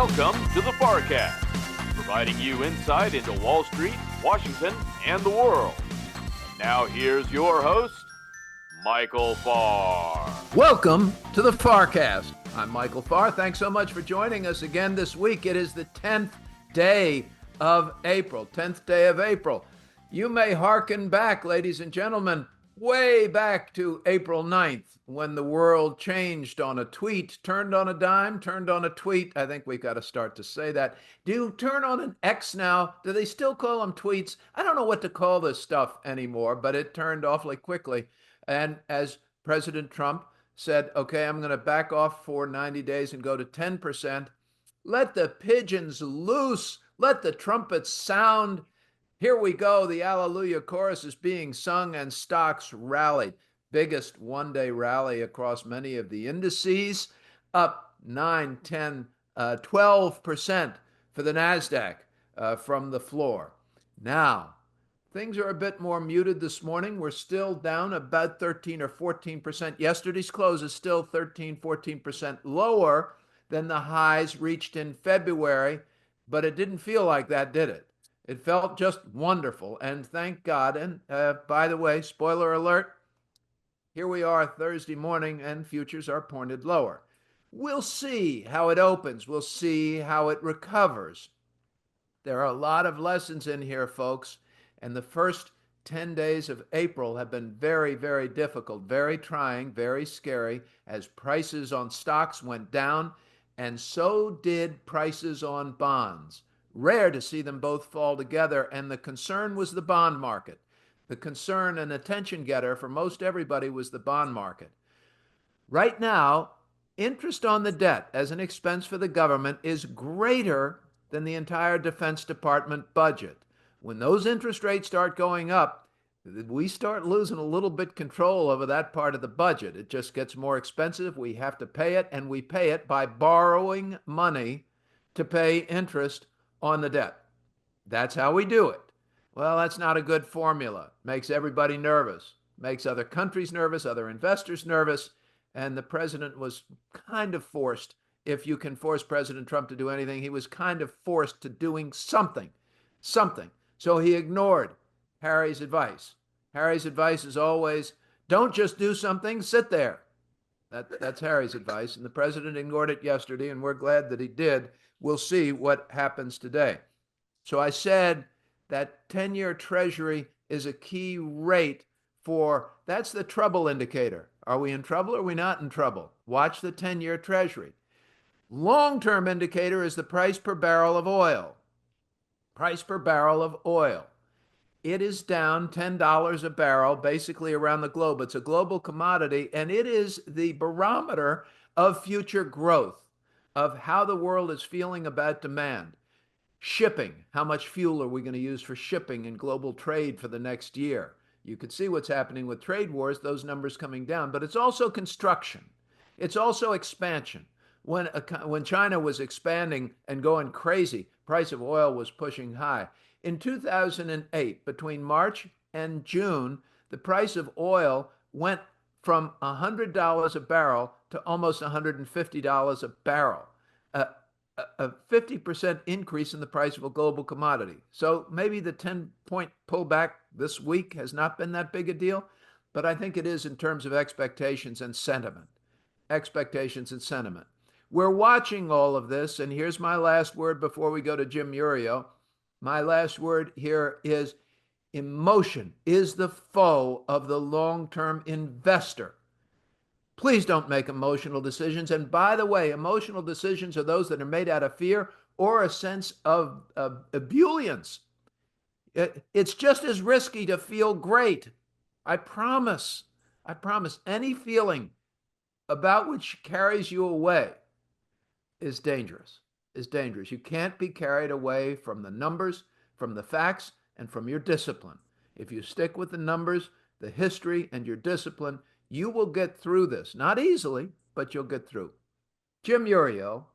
Welcome to the FarrCast, providing you insight into Wall Street, Washington, and the world. And now here's your host, Michael Farr. Welcome to the FarrCast. I'm Michael Farr. Thanks so much for joining us again this week. It is the 10th day of April. 10th day of April. You may hearken back, ladies and gentlemen, way back to April 9th, when the world changed on a tweet, turned on a dime, turned on a tweet. I think we got to start to say that. Do you turn on an X now? Do they still call them tweets? I don't know what to call this stuff anymore, but it turned awfully quickly. And as President Trump said, okay, I'm going to back off for 90 days and go to 10%. Let the pigeons loose. Let the trumpets sound. Here we go. The Alleluia chorus is being sung and stocks rallied. Biggest one-day rally across many of the indices, up 9, 10, 12% for the NASDAQ from the floor. Now, things are a bit more muted this morning. We're still down about 13 or 14%. Yesterday's close is still 13, 14% lower than the highs reached in February, but it didn't feel like that, did it? It felt just wonderful, and thank God. And by the way, spoiler alert, here we are Thursday morning, and futures are pointed lower. We'll see how it opens. We'll see how it recovers. There are a lot of lessons in here, folks, and the first 10 days of April have been very, very difficult, very trying, very scary, as prices on stocks went down, and so did prices on bonds. Rare to see them both fall together, and the concern was the bond market. The concern and attention getter for most everybody was the bond market. Right now, interest on the debt as an expense for the government is greater than the entire Defense Department budget. When those interest rates start going up, we start losing a little bit control over that part of the budget. It just gets more expensive. We have to pay it, and we pay it by borrowing money to pay interest on the debt. That's how we do it. Well, that's not a good formula. Makes everybody nervous, makes other countries nervous, other investors nervous, and the president was kind of forced, if you can force President Trump to do anything, he was kind of forced to doing something. So he ignored Harry's advice. Harry's advice is always, don't just do something, sit there. That's Harry's advice, and the president ignored it yesterday, and we're glad that he did. We'll see what happens today. So I said that 10-year Treasury is a key rate that's the trouble indicator. Are we in trouble or are we not in trouble? Watch the 10-year Treasury. Long-term indicator is the price per barrel of oil. Price per barrel of oil. It is down $10 a barrel basically around the globe. It's a global commodity, and it is the barometer of future growth, of how the world is feeling about demand. Shipping, how much fuel are we going to use for shipping and global trade for the next year? You can see what's happening with trade wars, those numbers coming down, but it's also construction. It's also expansion. When China was expanding and going crazy, price of oil was pushing high. In 2008, between March and June, the price of oil went from $100 a barrel to almost $150 a barrel. A 50% increase in the price of a global commodity. So maybe the 10-point pullback this week has not been that big a deal, but I think it is in terms of expectations and sentiment. Expectations and sentiment. We're watching all of this, and here's my last word before we go to Jim Iuorio. My last word here is emotion is the foe of the long-term investor. Please don't make emotional decisions. And by the way, emotional decisions are those that are made out of fear or a sense of ebullience. It's just as risky to feel great. I promise. Any feeling about which carries you away is dangerous. You can't be carried away from the numbers, from the facts, and from your discipline. If you stick with the numbers, the history, and your discipline, you will get through this. Not easily, but you'll get through. Jim Iuorio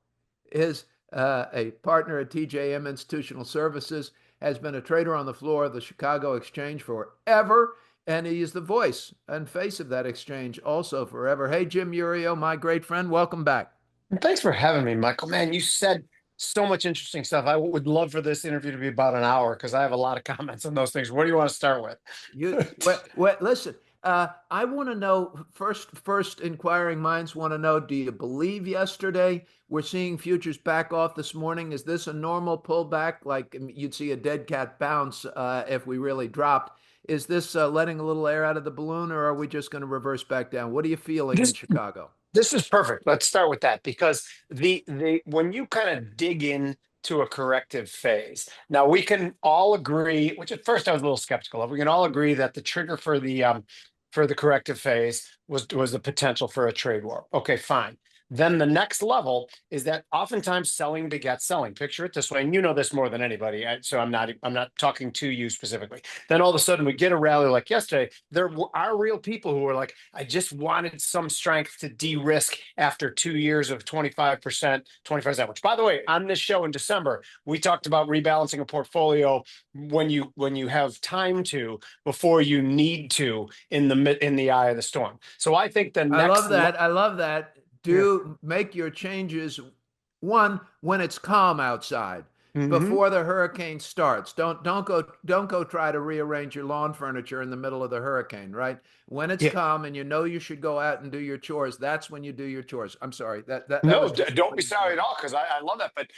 is a partner at TJM Institutional Services, has been a trader on the floor of the Chicago Exchange forever, and he is the voice and face of that exchange also forever. Hey, Jim Iuorio, my great friend, welcome back. Thanks for having me, Michael. Man, you said So much interesting stuff. I would love for this interview to be about an hour because I have a lot of comments on those things. Where do you want to start with? Listen, I want to know first inquiring minds want to know, do you believe yesterday we're seeing futures back off this morning? Is this a normal pullback like you'd see a dead cat bounce if we really dropped? Is this letting a little air out of the balloon, or are we just going to reverse back down? What are you feeling in This Chicago? This is perfect. Let's start with that because the when you kind of dig in to a corrective phase. Now we can all agree, which at first I was a little skeptical of. We can all agree that the trigger for the corrective phase was the potential for a trade war. Okay, fine. Then the next level is that oftentimes selling begets selling. Picture it this way, and you know this more than anybody. So I'm not talking to you specifically. Then all of a sudden we get a rally like yesterday. There are real people who are like, I just wanted some strength to de-risk after 2 years of 25%, 25%, which by the way, on this show in December, we talked about rebalancing a portfolio when you have time to before you need to in the eye of the storm. So I think the I next love that. I love that. yeah. Do make your changes one when it's calm outside Hmm. before the hurricane starts. Don't go try to rearrange your lawn furniture in the middle of the hurricane, right? When it's Yeah. calm and you know you should go out and do your chores, that's when you do your chores. I'm sorry. That No, was just don't be really sorry at important. all because I love that. But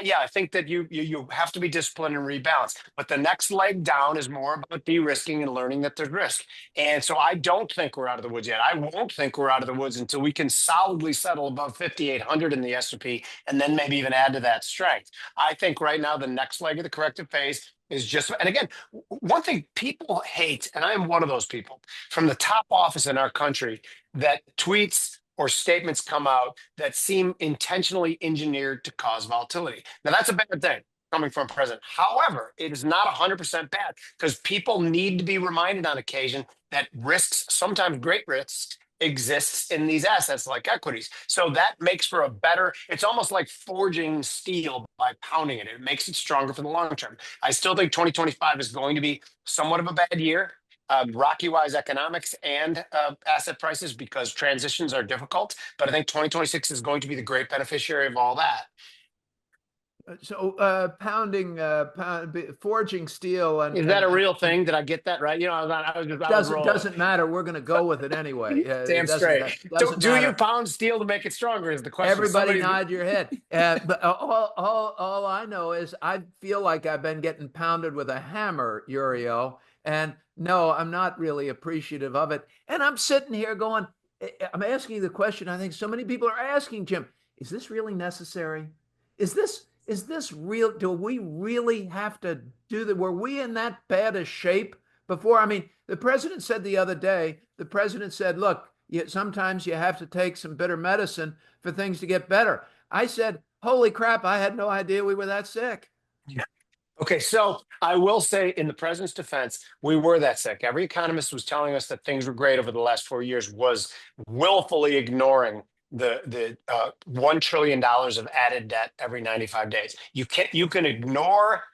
yeah, I think that you have to be disciplined and rebalance. But the next leg down is more about de-risking and learning that there's risk. And so I don't think we're out of the woods yet. I won't think we're out of the woods until we can solidly settle above 5,800 in the S&P, and then maybe even add to that strength. I think right now the next leg of the corrective phase is just. And again, one thing people hate, and I am one of those people from the top office in our country that tweets or statements come out that seem intentionally engineered to cause volatility. Now, that's a bad thing coming from a president. However, it is not 100% bad because people need to be reminded on occasion that risks, sometimes great risks, exists in these assets like equities. So that makes for a better, it's almost like forging steel by pounding it. It makes it stronger for the long term. I still think 2025 is going to be somewhat of a bad year. Rocky wise economics and asset prices because transitions are difficult. But I think 2026 is going to be the great beneficiary of all that. So forging steel Is that a real thing? Did I get that right? I was rolling. doesn't matter. We're going to go with it anyway. It Damn straight. doesn't Do you matter. pound steel to make it stronger? Is the question. Everybody Somebody's. nod your head. But all I know is I feel like I've been getting pounded with a hammer, Iuorio, and no, I'm not really appreciative of it. And I'm sitting here going, I'm asking the question I think so many people are asking, Jim, is this really necessary? Is this real? Do we really have to do that? Were we in that bad a shape before? I mean, the president said the other day, the president said, look, sometimes you have to take some bitter medicine for things to get better. I said, holy crap, I had no idea we were that sick. Yeah. Okay, so I will say, in the president's defense, we were that sick. Every economist was telling us that things were great over the last 4 years, was willfully ignoring the $1 trillion of added debt every 95 days. You can ignore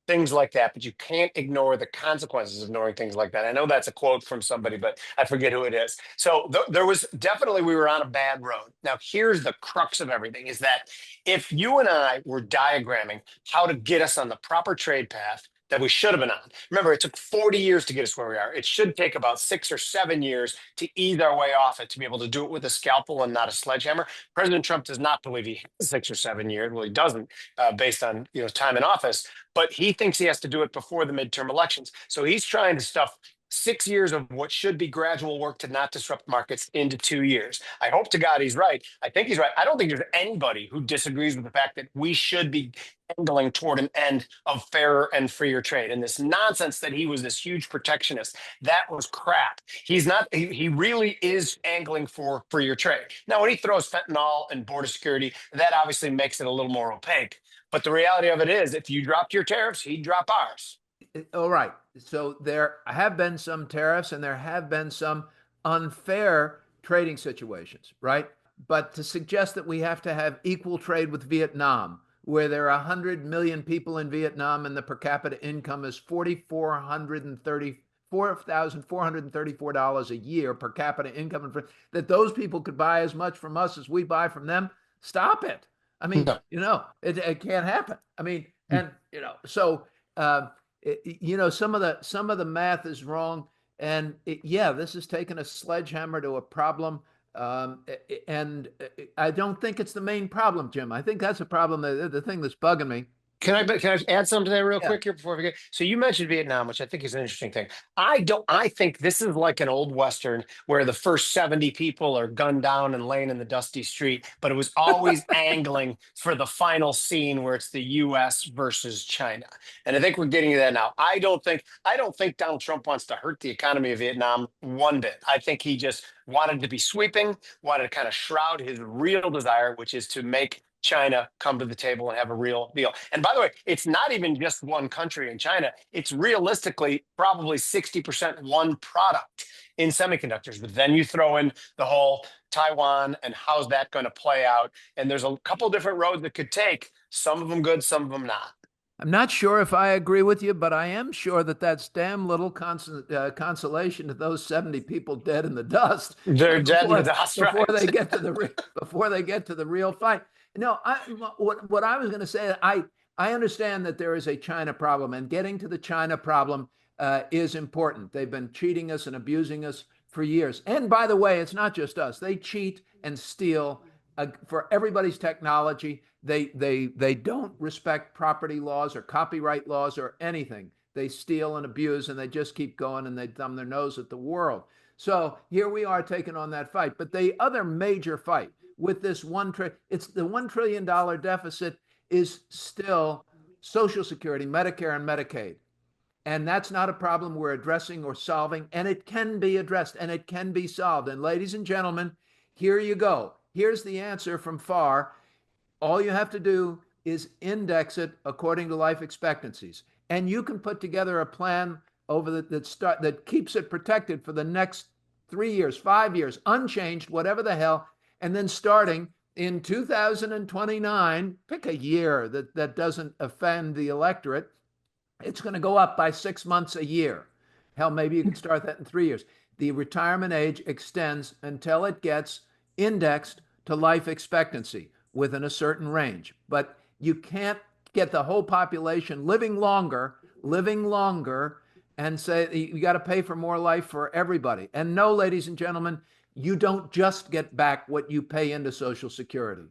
things like that, but you can't ignore the consequences of ignoring things like that. I know that's a quote from somebody, but I forget who it is. So there was definitely, we were on a bad road. Now, here's the crux of everything is that if you and I were diagramming how to get us on the proper trade path that we should have been on. Remember, it took 40 years to get us where we are. It should take about 6 or 7 years to ease our way off it, to be able to do it with a scalpel and not a sledgehammer. President Trump does not believe he has 6 or 7 years. Well, he doesn't, based on time in office. But he thinks he has to do it before the midterm elections. So he's trying to stuff 6 years of what should be gradual work to not disrupt markets into 2 years. I hope to God he's right. I think he's right. I don't think there's anybody who disagrees with the fact that we should be angling toward an end of fairer and freer trade. And this nonsense that he was this huge protectionist, that was crap. He's not, he really is angling for freer trade. Now, when he throws fentanyl and border security, that obviously makes it a little more opaque. But the reality of it is, if you dropped your tariffs, he'd drop ours. All right. So there have been some tariffs and there have been some unfair trading situations, right? But to suggest that we have to have equal trade with Vietnam, where there are 100 million people in Vietnam and the per capita income is $4,434 a year per capita income, that those people could buy as much from us as we buy from them. Stop it. I mean, No. it can't happen. I mean, and so some of the math is wrong, and yeah, this has taken a sledgehammer to a problem, and I don't think it's the main problem, Jim. I think that's a problem. The thing that's bugging me. Can I add something to that real Yeah. quick here before we get? So you mentioned Vietnam, which I think is an interesting thing. I think this is like an old Western where the first 70 people are gunned down and laying in the dusty street, but it was always angling for the final scene where it's the US versus China. And I think we're getting to that now. I don't think Donald Trump wants to hurt the economy of Vietnam one bit. I think he just wanted to be sweeping, wanted to kind of shroud his real desire, which is to make China come to the table and have a real deal. And by the way, it's not even just one country in China. It's realistically probably 60% one product in semiconductors. But then you throw in the whole Taiwan and how's that going to play out? And there's a couple different roads that could take, some of them good, some of them not. I'm not sure if I agree with you, but I am sure that that's damn little consolation to those 70 people dead in the dust They're dead in the before dust, before right? they get to before they get to the real fight. No, what I was going to say, I understand that there is a China problem, and getting to the China problem is important. They've been cheating us and abusing us for years. And by the way, it's not just us. They cheat and steal for everybody's technology. They don't respect property laws or copyright laws or anything. They steal and abuse, and they just keep going, and they thumb their nose at the world. So here we are taking on that fight. But the other major fight with this it's the $1 trillion deficit is still Social Security, Medicare, and Medicaid. And that's not a problem we're addressing or solving, and it can be addressed and it can be solved. And ladies and gentlemen, here you go. Here's the answer from Farr. All you have to do is index it according to life expectancies. And you can put together a plan that keeps it protected for the next 3 years, 5 years, unchanged, whatever the hell. And then starting in 2029, pick a year that doesn't offend the electorate, it's going to go up by 6 months a year. Hell, maybe you can start that in 3 years. The retirement age extends until it gets indexed to life expectancy within a certain range. But you can't get the whole population living longer, and say you got to pay for more life for everybody. And no, ladies and gentlemen, you don't just get back what you pay into Social Security.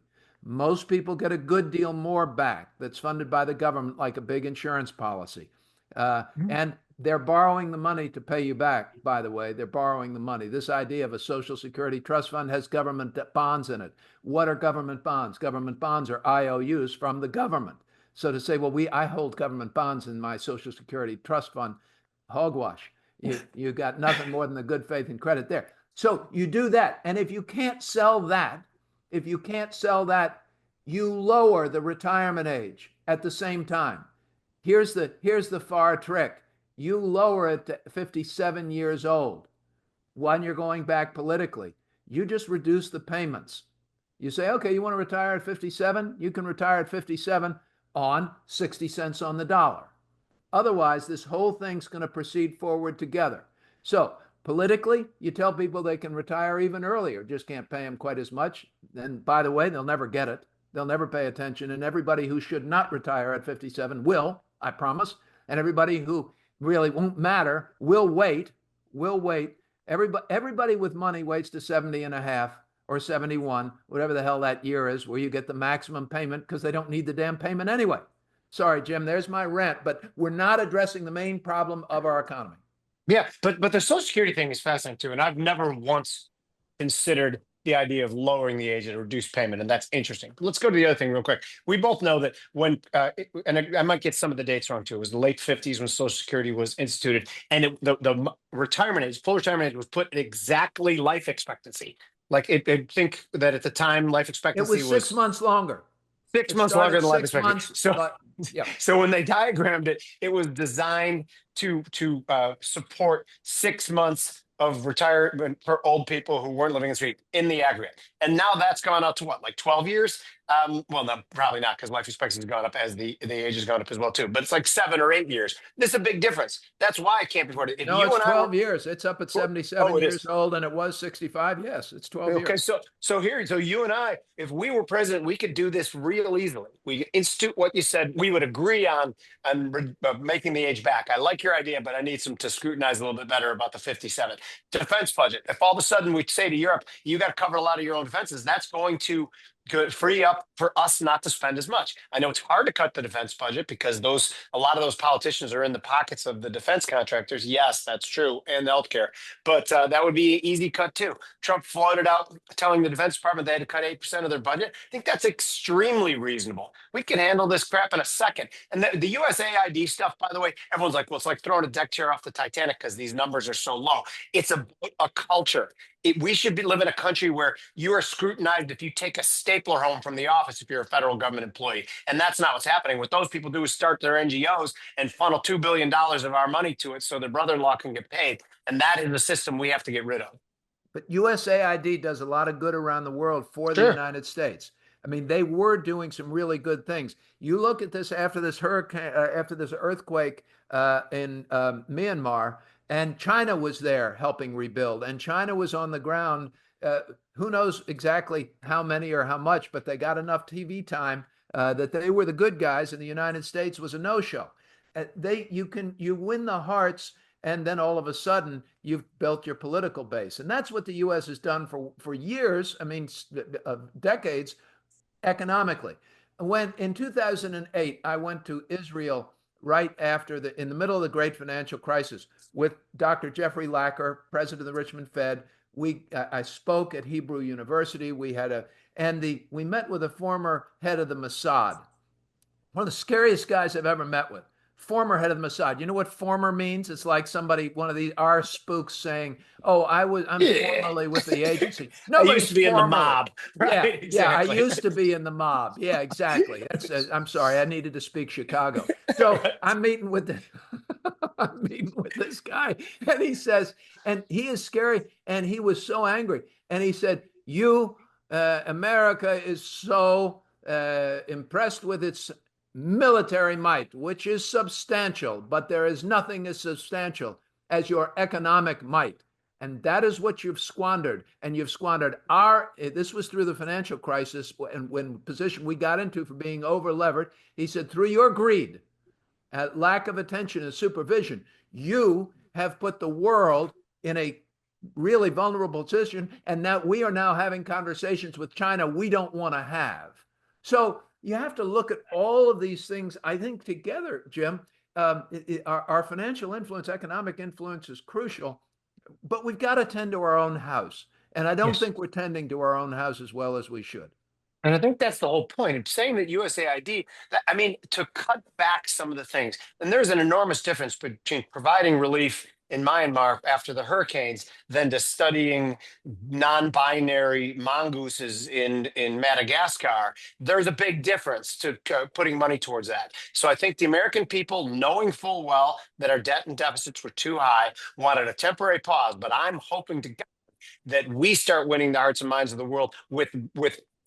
Most people get a good deal more back that's funded by the government, like a big insurance policy. And they're borrowing the money to pay you back, by the way. They're borrowing the money. This idea of a Social Security trust fund has government bonds in it. What are government bonds? Government bonds are IOUs from the government. So to say, well, I hold government bonds in my Social Security trust fund, hogwash. You got nothing more than the good faith and credit there. So you do that. And if you can't sell that, you lower the retirement age at the same time. Here's the Farr trick. You lower it to 57 years old when you're going back politically. You just reduce the payments. You say, okay, you want to retire at 57? You can retire at 57 on 60 cents on the dollar. Otherwise, this whole thing's going to proceed forward together. So politically, you tell people they can retire even earlier, just can't pay them quite as much. And by the way, they'll never get it. They'll never pay attention. And everybody who should not retire at 57 will, I promise. And everybody who really won't matter will wait. Everybody with money waits to 70 and a half or 71, whatever the hell that year is, where you get the maximum payment because they don't need the damn payment anyway. Sorry, Jim, there's my rant, but we're not addressing the main problem of our economy. Yeah, but the Social Security thing is fascinating too, and I've never once considered the idea of lowering the age at a reduced payment, and that's interesting. Let's go to the other thing real quick. We both know that when, and I might get some of the dates wrong too, it was the late 50s when Social Security was instituted, and the retirement age, full retirement age was put at exactly life expectancy. Like I think that at the time, life expectancy was 6 months longer. 6 months longer than life expectancy. Yeah. So when they diagrammed it, it was designed to support 6 months of retirement for old people who weren't living in the street in the aggregate. And now that's gone out to what, like 12 years? Well, no, probably not, because life expectancy has gone up as the age has gone up as well too. But it's like 7 or 8 years. This is a big difference. That's why I can't be afforded. If No, you it's and I were, 12 years. It's up at oh, 77 it is. years old, and it was 65. Yes, it's 12 Okay, years. so you and I, if we were president, we could do this real easily. We could institute what you said. We would agree on making the age back. I like your idea, but I need some to scrutinize a little bit better about the 57 defense budget. If all of a sudden we say to Europe, you got to cover a lot of your own defenses, that's going to free up for us not to spend as much. I know it's hard to cut the defense budget because a lot of those politicians are in the pockets of the defense contractors. Yes, that's true, and the healthcare. But that would be an easy cut too. Trump floated out telling the Defense Department they had to cut 8% of their budget. I think that's extremely reasonable. We can handle this crap in a second. And the USAID stuff, by the way, everyone's like, well, it's like throwing a deck chair off the Titanic because these numbers are so low. It's a culture. We should live in a country where you are scrutinized if you take a stapler home from the office if you're a federal government employee. And that's not what's happening. What those people do is start their NGOs and funnel $2 billion of our money to it so their brother-in-law can get paid. And that is the system we have to get rid of. But USAID does a lot of good around the world for the Sure. United States. I mean, they were doing some really good things. You look at this after this hurricane, after this earthquake in Myanmar, and China was there helping rebuild, and China was on the ground. Who knows exactly how many or how much, but they got enough TV time that they were the good guys, and the United States was a no-show. You win the hearts, and then all of a sudden you've built your political base, and that's what the U.S. has done for years. I mean, decades, economically. When in 2008 I went to Israel right after in the middle of the great financial crisis with Dr. Jeffrey Lacker, president of the Richmond Fed. I spoke at Hebrew University. We met with a former head of the Mossad, one of the scariest guys I've ever met with. Former head of the Mossad. You know what former means? It's like one of these our spooks saying, "Oh, I'm formerly with the agency." I used to be in the mob. Right? Yeah, Exactly. I used to be in the mob. Yeah, exactly. I'm sorry, I needed to speak Chicago. So I'm meeting with this guy, and he says, and he is scary, and he was so angry, and he said, America is so impressed with its military might, which is substantial, but there is nothing as substantial as your economic might. And that is what you've squandered. And you've squandered this was through the financial crisis, and when position we got into for being over levered, he said, through your greed, lack of attention and supervision, you have put the world in a really vulnerable position. And that we are now having conversations with China we don't want to have. So you have to look at all of these things, I think, together, Jim. Our financial influence, economic influence is crucial, but we've got to tend to our own house. And I don't think we're tending to our own house as well as we should. And I think that's the whole point of saying that USAID, to cut back some of the things. And there's an enormous difference between providing relief in Myanmar after the hurricanes than to studying non-binary mongooses in Madagascar. There's a big difference to putting money towards that. So I think the American people, knowing full well that our debt and deficits were too high, wanted a temporary pause. But I'm hoping to God that we start winning the hearts and minds of the world with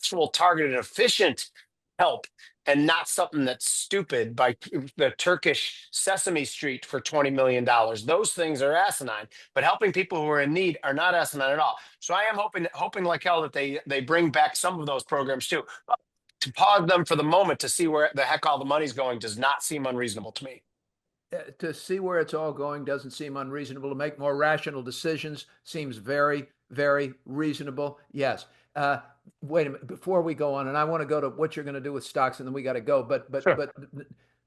actual targeted, efficient help, and not something that's stupid by the Turkish Sesame Street for $20 million. Those things are asinine, but helping people who are in need are not asinine at all. So I am hoping like hell that they bring back some of those programs too. To pause them for the moment to see where the heck all the money's going does not seem unreasonable to me. To see where it's all going doesn't seem unreasonable. To make more rational decisions seems very, very reasonable. Yes. Wait a minute, before we go on, and I want to go to what you're going to do with stocks, and then we got to go. But Sure.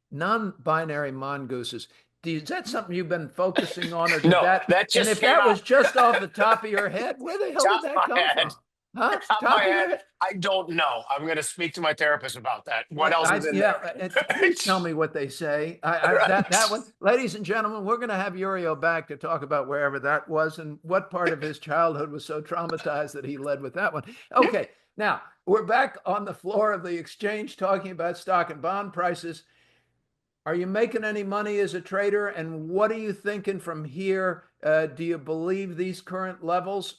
Non-binary mongooses, is that something you've been focusing on, or did No, that that just and if came that out. was just off the top of your head, where the hell Top did of that my come head. from? Huh? Top of my head, I don't know. I'm going to speak to my therapist about that. What else is in there? Please tell me what they say. That one, ladies and gentlemen, we're going to have Iuorio back to talk about wherever that was and what part of his childhood was so traumatized that he led with that one. Okay, now we're back on the floor of the exchange talking about stock and bond prices. Are you making any money as a trader? And what are you thinking from here? Do you believe these current levels?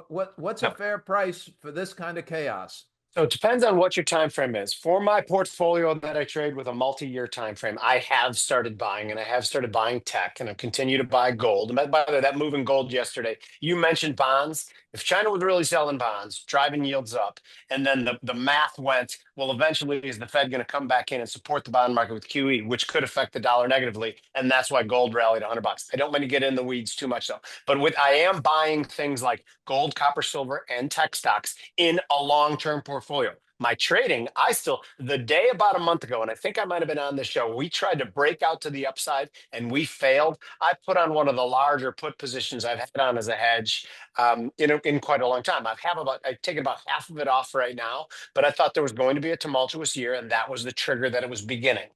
What's a fair price for this kind of chaos? So it depends on what your time frame is. For my portfolio that I trade with a multi-year time frame, I have started buying, and I have started buying tech, and I continue to buy gold. And by the way, that move in gold yesterday, you mentioned bonds. If China was really selling bonds, driving yields up, and then the math went, well, eventually is the Fed going to come back in and support the bond market with QE, which could affect the dollar negatively, and that's why gold rallied $100. I don't want to get in the weeds too much though, but I am buying things like gold, copper, silver, and tech stocks in a long-term portfolio. My trading, the day about a month ago, and I think I might have been on the show, we tried to break out to the upside and we failed. I put on one of the larger put positions I've had on as a hedge in quite a long time. I've taken about half of it off right now, but I thought there was going to be a tumultuous year, and that was the trigger that it was beginning.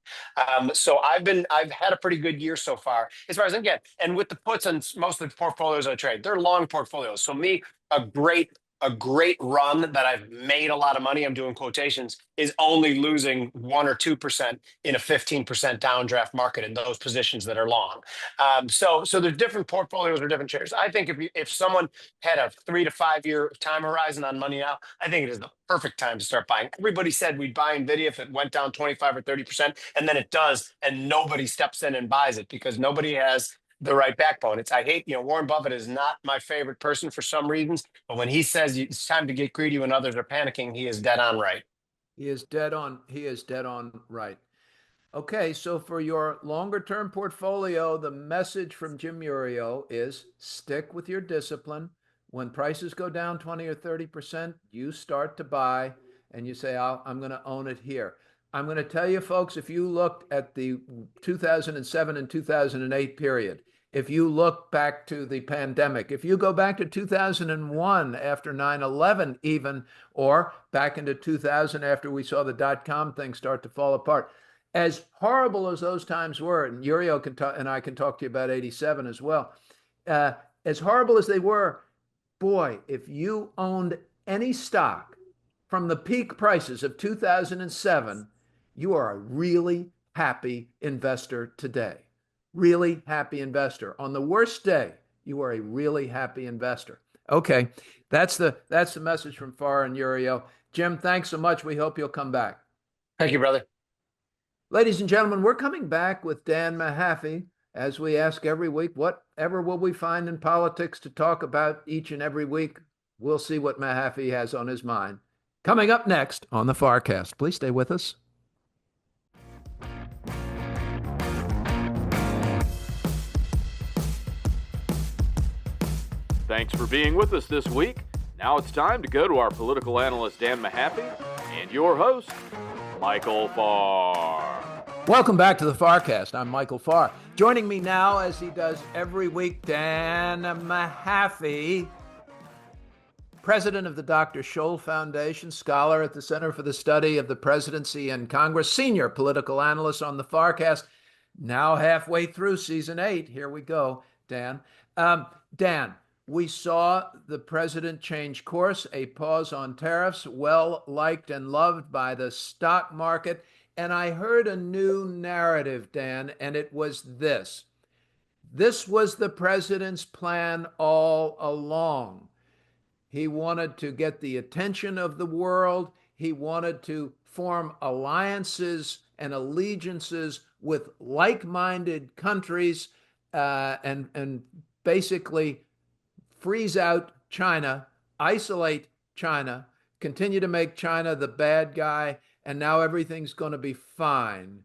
So I've had a pretty good year so far as far as I'm getting. And with the puts on most of the portfolios I trade, they're long portfolios. So me, a great run that I've made a lot of money, I'm doing quotations, is only losing 1 or 2% in a 15% downdraft market in those positions that are long. So there's different portfolios or different shares. I think if someone had a 3 to 5 year time horizon on money now, I think it is the perfect time to start buying. Everybody said we'd buy Nvidia if it went down 25 or 30%, and then it does, and nobody steps in and buys it because nobody has the right backbone. I hate, Warren Buffett is not my favorite person for some reasons, but when he says it's time to get greedy when others are panicking, he is dead on right. He is dead on. He is dead on right. Okay, so for your longer term portfolio, the message from Jim Iuorio is stick with your discipline. When prices go down 20 or 30%, you start to buy and you say, I'm going to own it here. I'm going to tell you, folks, if you looked at the 2007 and 2008 period, if you look back to the pandemic, if you go back to 2001 after 9/11 even, or back into 2000 after we saw the dot-com thing start to fall apart, as horrible as those times were, and Iuorio and I can talk to you about 87 as well, as horrible as they were, boy, if you owned any stock from the peak prices of 2007, you are a really happy investor today. Really happy investor. On the worst day, you are a really happy investor. Okay, that's the message from Farr and Iuorio. Jim, thanks so much. We hope you'll come back. Thank you, brother. Ladies and gentlemen, we're coming back with Dan Mahaffee. As we ask every week, whatever will we find in politics to talk about each and every week? We'll see what Mahaffee has on his mind. Coming up next on the FarrCast. Please stay with us. Thanks for being with us this week. Now it's time to go to our political analyst, Dan Mahaffee, and your host, Michael Farr. Welcome back to the FarrCast. I'm Michael Farr. Joining me now, as he does every week, Dan Mahaffee, president of the Dr. Scholl Foundation, scholar at the Center for the Study of the Presidency and Congress, senior political analyst on the FarrCast, now halfway through season 8. Here we go, Dan. Dan, we saw the president change course, a pause on tariffs, well liked and loved by the stock market. And I heard a new narrative, Dan, and it was this. This was the president's plan all along. He wanted to get the attention of the world. He wanted to form alliances and allegiances with like-minded countries and basically freeze out China, isolate China, continue to make China the bad guy, and now everything's going to be fine,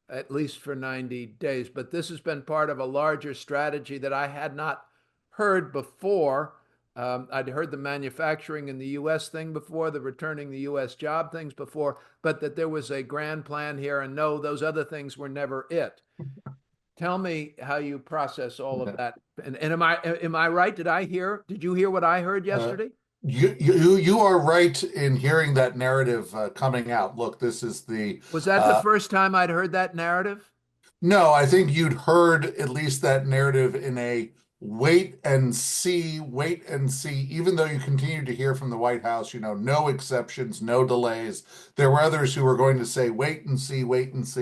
at least for 90 days. But this has been part of a larger strategy that I had not heard before. I'd heard the manufacturing in the U.S. thing before, the returning the U.S. job things before, but that there was a grand plan here, and no, those other things were never it. Tell me how you process all of that. And am I right? Did you hear what I heard yesterday? You are right in hearing that narrative coming out. Look, Was that the first time I'd heard that narrative? No, I think you'd heard at least that narrative in a wait and see, even though you continue to hear from the White House, no exceptions, no delays. There were others who were going to say, wait and see.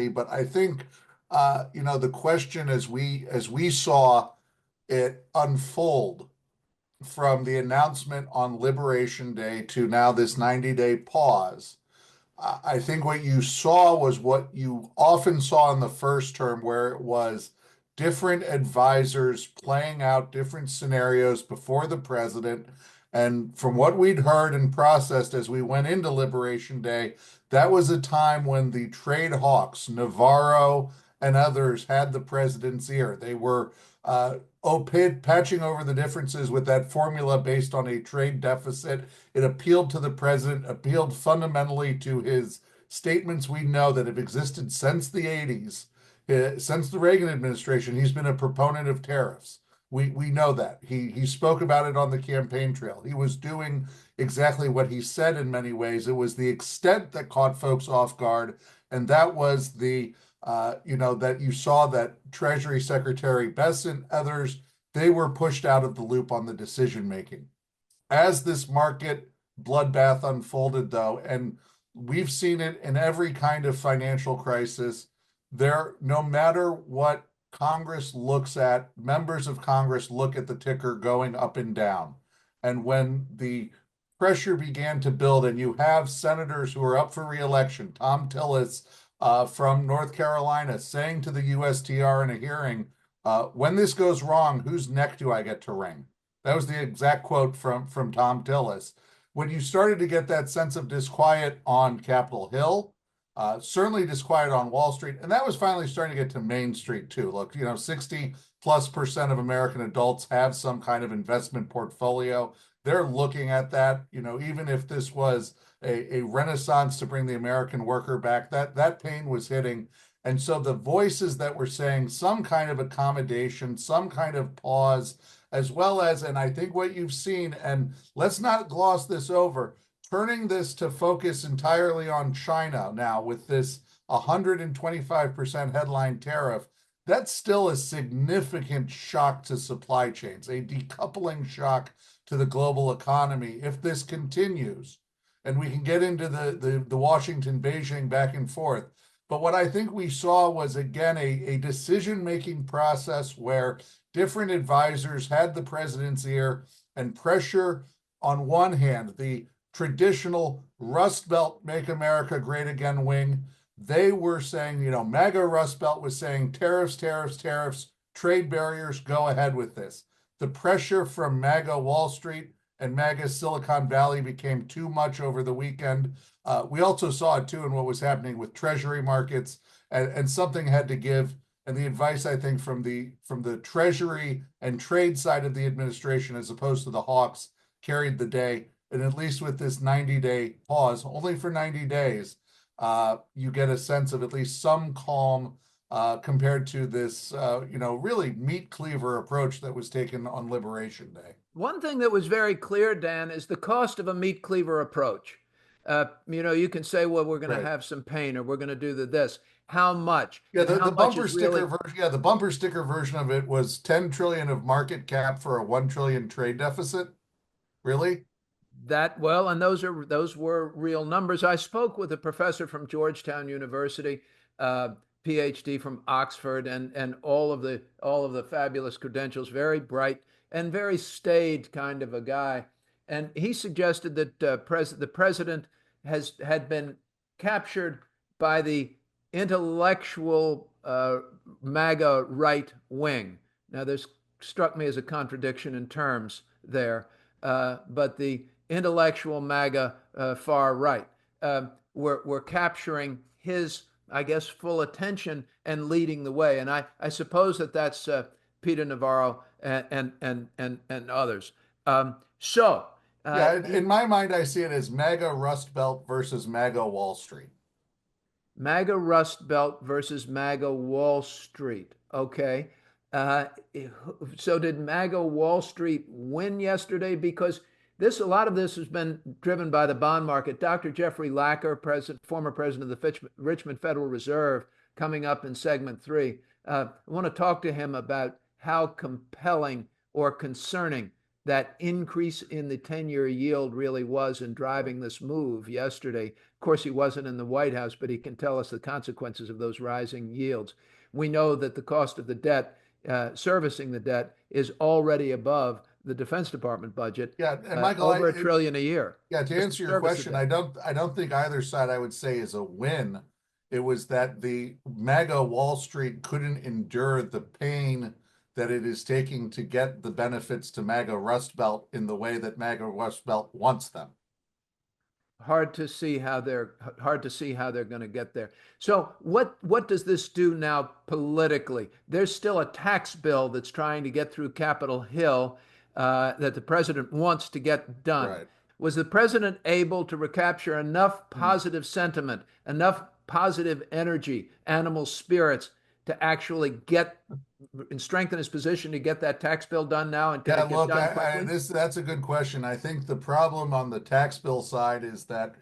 But I think, the question as we saw it unfold from the announcement on Liberation Day to now this 90-day pause, I think what you saw was what you often saw in the first term, where it was different advisors playing out different scenarios before the president. And from what we'd heard and processed as we went into Liberation Day, that was a time when the trade hawks, Navarro and others, had the president's ear. They were patching over the differences with that formula based on a trade deficit. It appealed to the president, appealed fundamentally to his statements we know that have existed since the 80s. Since the Reagan administration, he's been a proponent of tariffs. We know that. He spoke about it on the campaign trail. He was doing exactly what he said in many ways. It was the extent that caught folks off guard, and that was that you saw that Treasury Secretary Bessent, others, they were pushed out of the loop on the decision making. As this market bloodbath unfolded, though, and we've seen it in every kind of financial crisis, no matter what Congress looks at, members of Congress look at the ticker going up and down. And when the pressure began to build, and you have senators who are up for reelection, Tom Tillis from North Carolina, saying to the USTR in a hearing, when this goes wrong, whose neck do I get to wring? That was the exact quote from Tom Tillis. When you started to get that sense of disquiet on Capitol Hill, certainly disquiet on Wall Street, and that was finally starting to get to Main Street too. Look, 60+% of American adults have some kind of investment portfolio. They're looking at that, even if this was a renaissance to bring the American worker back, that pain was hitting. And so the voices that were saying some kind of accommodation, some kind of pause, as well as, and I think what you've seen, and let's not gloss this over, turning this to focus entirely on China now with this 125% headline tariff, that's still a significant shock to supply chains, a decoupling shock to the global economy. If this continues, and we can get into the Washington, Beijing back and forth, but what I think we saw was, again, a decision-making process where different advisors had the president's ear, and pressure on one hand, the traditional Rust Belt, Make America Great Again wing, they were saying, MAGA Rust Belt was saying tariffs, tariffs, tariffs, trade barriers, go ahead with this. The pressure from MAGA Wall Street and MAGA Silicon Valley became too much over the weekend. We also saw it too in what was happening with treasury markets, and something had to give. And the advice, I think, from the treasury and trade side of the administration, as opposed to the hawks, carried the day. And at least with this 90-day pause, only for 90 days, you get a sense of at least some calm compared to this, really meat cleaver approach that was taken on Liberation Day. One thing that was very clear, Dan, is the cost of a meat cleaver approach. You can say, well, we're going to have some pain, or we're going to do this. How much? Yeah, the bumper sticker version. Yeah, the bumper sticker version of it was 10 trillion of market cap for a 1 trillion trade deficit. Really? And those were real numbers. I spoke with a professor from Georgetown University, PhD from Oxford, and all of the fabulous credentials, very bright and very staid kind of a guy. And he suggested that the president had been captured by the intellectual MAGA right wing. Now, this struck me as a contradiction in terms there, but the intellectual MAGA far right were capturing his, I guess, full attention and leading the way. And I suppose that's Peter Navarro and others. In my mind, I see it as MAGA Rust Belt versus MAGA Wall Street. MAGA Rust Belt versus MAGA Wall Street. Okay. So did MAGA Wall Street win yesterday? Because a lot of this has been driven by the bond market. Dr. Jeffrey Lacker, former president of the Richmond Federal Reserve, coming up in segment 3. I want to talk to him about how compelling or concerning that increase in the 10-year yield really was in driving this move yesterday. Of course, he wasn't in the White House, but he can tell us the consequences of those rising yields. We know that the cost of the debt, servicing the debt, is already above the Defense Department budget, Yeah, and Michael, over $1 trillion a year. yeah, to Just to answer your service the question, debt. I don't think either side I would say is a win. It was that the MAGA Wall Street couldn't endure the pain that it is taking to get the benefits to MAGA Rust Belt in the way that MAGA Rust Belt wants them. Hard to see how they're going to get there. So what does this do now politically? There's still a tax bill that's trying to get through Capitol Hill that the president wants to get done. Right. Was the president able to recapture enough positive sentiment, enough positive energy, animal spirits to actually get and strengthen his position to get that tax bill done now? And can Yeah, it get look, done quickly? that's a good question. I think the problem on the tax bill side is that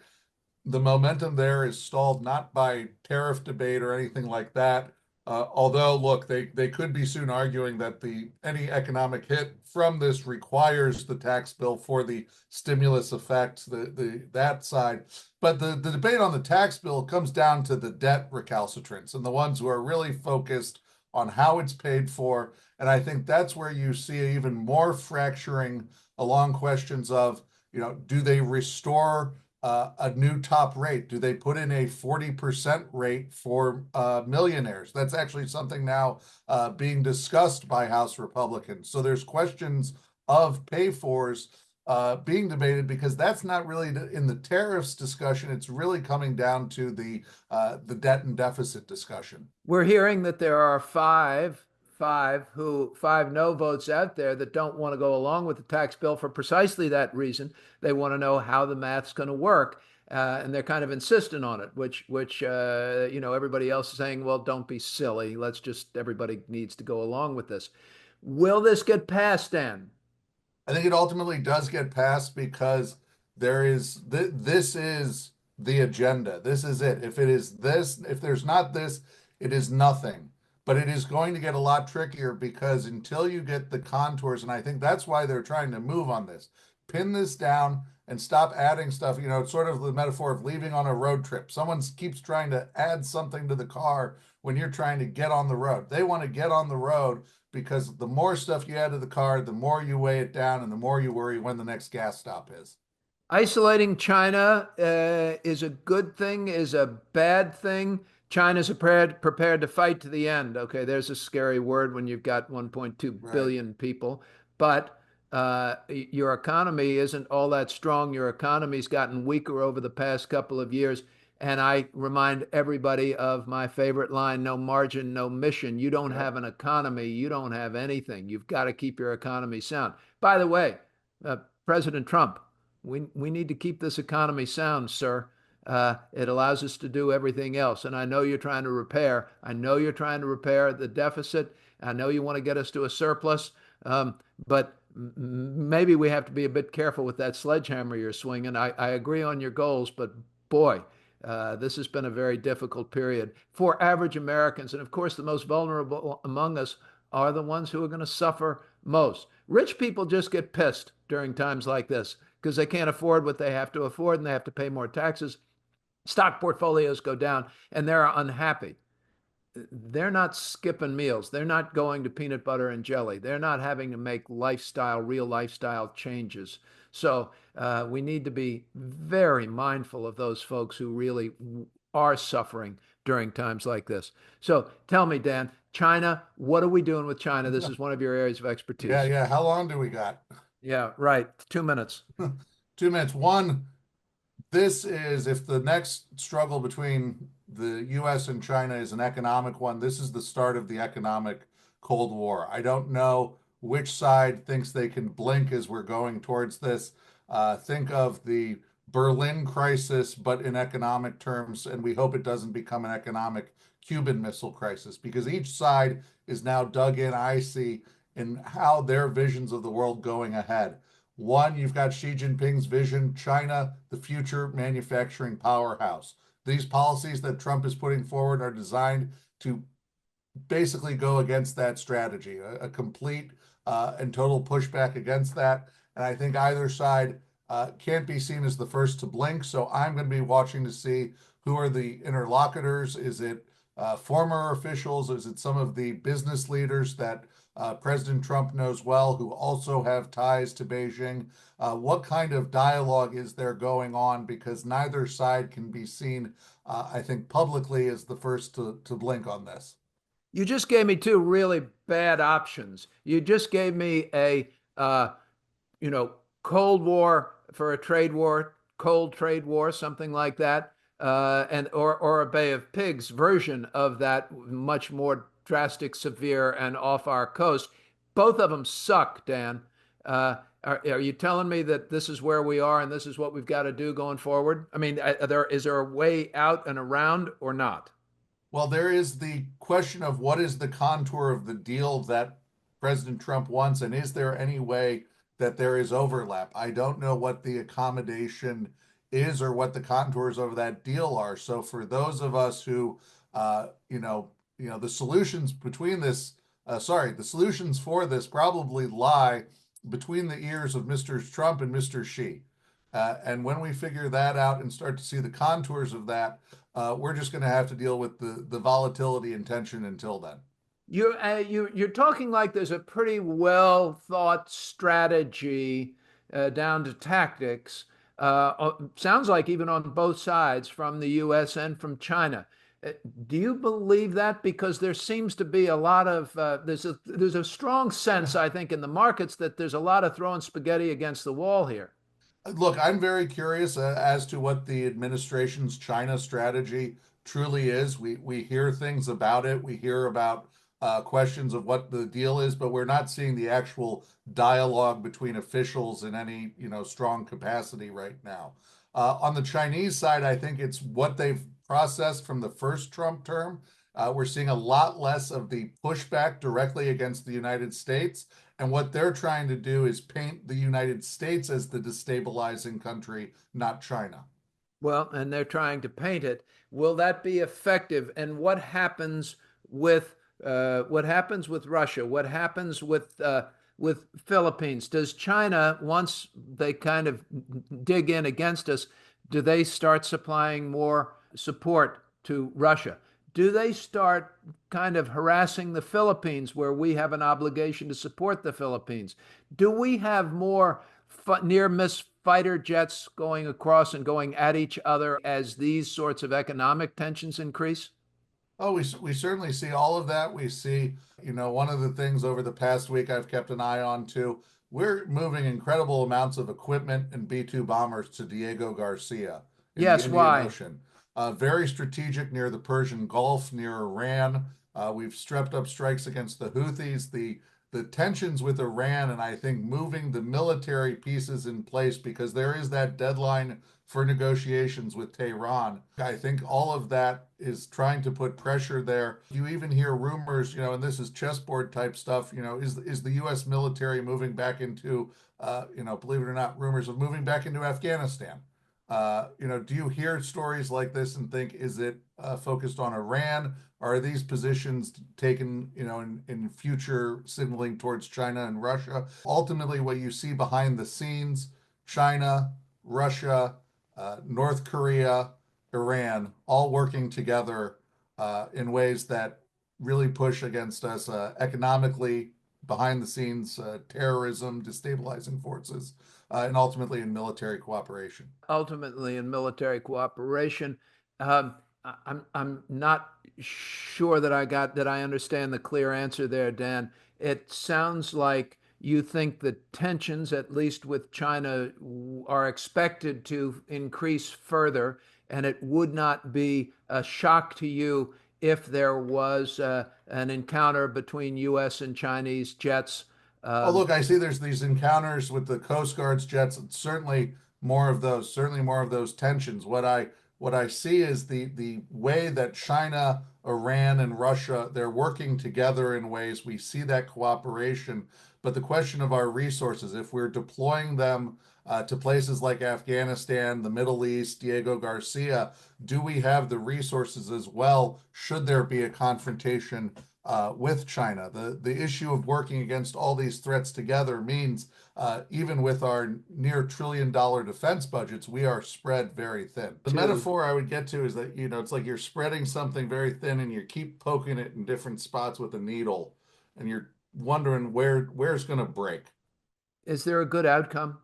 the momentum there is stalled not by tariff debate or anything like that. Although, look, they could be soon arguing that any economic hit from this requires the tax bill for the stimulus effect, that side. But the debate on the tax bill comes down to the debt recalcitrants and the ones who are really focused on how it's paid for. And I think that's where you see even more fracturing along questions of, do they restore a new top rate? Do they put in a 40% rate for millionaires? That's actually something now being discussed by House Republicans. So there's questions of pay-fors being debated because that's not really in the tariffs discussion. It's really coming down to the debt and deficit discussion. We're hearing that there are five no votes out there that don't want to go along with the tax bill for precisely that reason. They want to know how the math's going to work, and they're kind of insistent on it. Which everybody else is saying, well, don't be silly. Everybody needs to go along with this. Will this get passed, Dan? I think it ultimately does get passed because this is the agenda. This is it. If there's not this, it is nothing. But it is going to get a lot trickier because until you get the contours, and I think that's why they're trying to move on this, pin this down and stop adding stuff. It's sort of the metaphor of leaving on a road trip. Someone keeps trying to add something to the car when you're trying to get on the road. They want to get on the road because the more stuff you add to the car, the more you weigh it down and the more you worry when the next gas stop is. Isolating China is a good thing, is a bad thing. China's prepared to fight to the end. Okay, there's a scary word when you've got 1.2 billion people, but your economy isn't all that strong. Your economy's gotten weaker over the past couple of years. And I remind everybody of my favorite line, no margin, no mission. You don't have an economy. You don't have anything. You've got to keep your economy sound. By the way, President Trump, we need to keep this economy sound, sir. It allows us to do everything else. And I know you're trying to repair. I know you're trying to repair the deficit. I know you want to get us to a surplus. But maybe we have to be a bit careful with that sledgehammer you're swinging. I agree on your goals, but boy, this has been a very difficult period for average Americans. And of course, the most vulnerable among us are the ones who are going to suffer most. Rich people just get pissed during times like this because they can't afford what they have to afford and they have to pay more taxes. Stock portfolios go down and they're unhappy. They're not skipping meals. They're not going to peanut butter and jelly. They're not having to make real lifestyle changes. So we need to be very mindful of those folks who really are suffering during times like this. So tell me, Dan, China, what are we doing with China? This is one of your areas of expertise. Yeah. How long do we got? Yeah, right. 2 minutes. 2 minutes. One, this is, if the next struggle between the US and China is an economic one, this is the start of the economic Cold War. I don't know which side thinks they can blink as we're going towards this. Think of the Berlin crisis, but in economic terms, and we hope it doesn't become an economic Cuban Missile Crisis, because each side is now dug in, I see, in how their visions of the world going ahead. One, you've got Xi Jinping's vision, China, the future manufacturing powerhouse. These policies that Trump is putting forward are designed to basically go against that strategy, a complete and total pushback against that. And I think either side can't be seen as the first to blink. So I'm going to be watching to see who are the interlocutors. Is it former officials? Is it some of the business leaders that President Trump knows well, who also have ties to Beijing. What kind of dialogue is there going on? Because neither side can be seen, I think, publicly as the first to blink on this. You just gave me two really bad options. You just gave me a you know, Cold War for a trade war, cold trade war, something like that, and or a Bay of Pigs version of that, much more drastic, severe, and off our coast. Both of them suck, Dan. Are you telling me that this is where we are and this is what we've got to do going forward? I mean, is there a way out and around or not? Well, there is the question of what is the contour of the deal that President Trump wants, and is there any way that there is overlap? I don't know what the accommodation is or what the contours of that deal are. So for those of us who, the solutions between this, the solutions for this probably lie between the ears of Mr. Trump and Mr. Xi. And when we figure that out and start to see the contours of that, we're just going to have to deal with the volatility and tension until then. You're talking like there's a pretty well thought strategy down to tactics. Sounds like even on both sides, from the U.S. and from China. Do you believe that? Because there seems to be a lot of there's a strong sense, I think, in the markets that there's a lot of throwing spaghetti against the wall here. Look, I'm very curious as to what the administration's China strategy truly is. We hear things about it. We hear about questions of what the deal is, but we're not seeing the actual dialogue between officials in any, strong capacity right now. On the Chinese side, I think it's what they've processed from the first Trump term. We're seeing a lot less of the pushback directly against the United States. And what they're trying to do is paint the United States as the destabilizing country, not China. Well, and they're trying to paint it. Will that be effective? And what happens with Russia? What happens with Philippines? Does China, once they kind of dig in against us, do they start supplying more support to Russia? Do they start kind of harassing the Philippines where we have an obligation to support the Philippines? Do we have more near miss fighter jets going across and going at each other as these sorts of economic tensions increase? Oh, we certainly see all of that. We see, one of the things over the past week I've kept an eye on too. We're moving incredible amounts of equipment and B-2 bombers to Diego Garcia in the Yes, Indian why? Ocean. Very strategic near the Persian Gulf, near Iran. We've stepped up strikes against the Houthis. The tensions with Iran, and I think moving the military pieces in place because there is that deadline for negotiations with Tehran. I think all of that is trying to put pressure there. You even hear rumors, and this is chessboard type stuff, is the U.S. military moving back into, believe it or not, rumors of moving back into Afghanistan. Do you hear stories like this and think, is it focused on Iran? Or are these positions taken, in future signaling towards China and Russia? Ultimately, what you see behind the scenes, China, Russia, North Korea, Iran, all working together in ways that really push against us economically, behind the scenes, terrorism, destabilizing forces, and ultimately in military cooperation. Ultimately, in military cooperation. Um, I'm not sure that I understand the clear answer there, Dan. It sounds like you think the tensions, at least with China, are expected to increase further, and it would not be a shock to you if there was an encounter between U.S. and Chinese jets. Oh, Um, look, I see there's these encounters with the Coast Guard's jets, and certainly more of those tensions. What I see is the way that China, Iran, and Russia, they're working together in ways we see that cooperation. But the question of our resources, if we're deploying them to places like Afghanistan, the Middle East, Diego Garcia, do we have the resources as well? Should there be a confrontation with China? The issue of working against all these threats together means even with our near $1 trillion defense budgets, we are spread very thin. The to metaphor I would get to is that, it's like you're spreading something very thin and you keep poking it in different spots with a needle and you're wondering where's going to break. Is there a good outcome?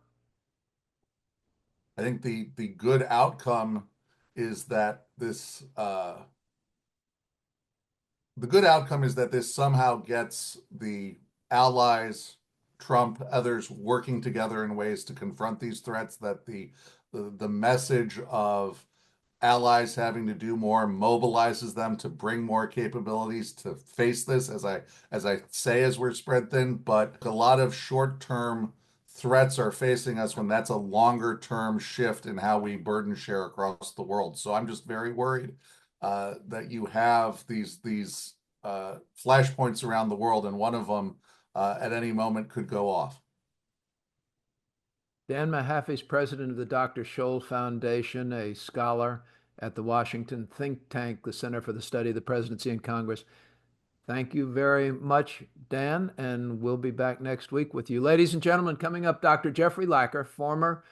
I think the good outcome is that the good outcome is that this somehow gets the allies, Trump, others working together in ways to confront these threats, that the message of allies having to do more mobilizes them to bring more capabilities to face this, as I say, as we're spread thin. But a lot of short-term threats are facing us when that's a longer term shift in how we burden share across the world. So I'm just very worried that you have these flashpoints around the world, and one of them at any moment could go off. Dan Mahaffee is president of the Dr. Scholl Foundation, a scholar at the Washington think tank, the Center for the Study of the Presidency and Congress. Thank you very much, Dan, and we'll be back next week with you. Ladies and gentlemen, coming up, Dr. Jeffrey Lacker, former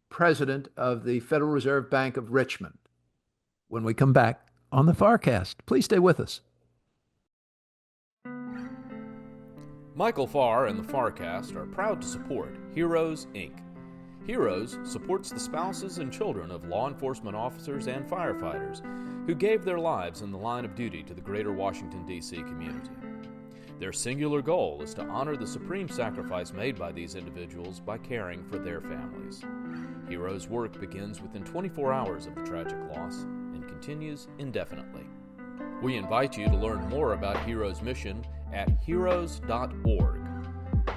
president of the Federal Reserve Bank of Richmond. When we come back on the FarrCast, please stay with us. Michael Farr and the FarrCast are proud to support Heroes, Inc. Heroes supports the spouses and children of law enforcement officers and firefighters who gave their lives in the line of duty to the greater Washington, D.C. community. Their singular goal is to honor the supreme sacrifice made by these individuals by caring for their families. Heroes' work begins within 24 hours of the tragic loss and continues indefinitely. We invite you to learn more about Heroes' mission at heroes.org.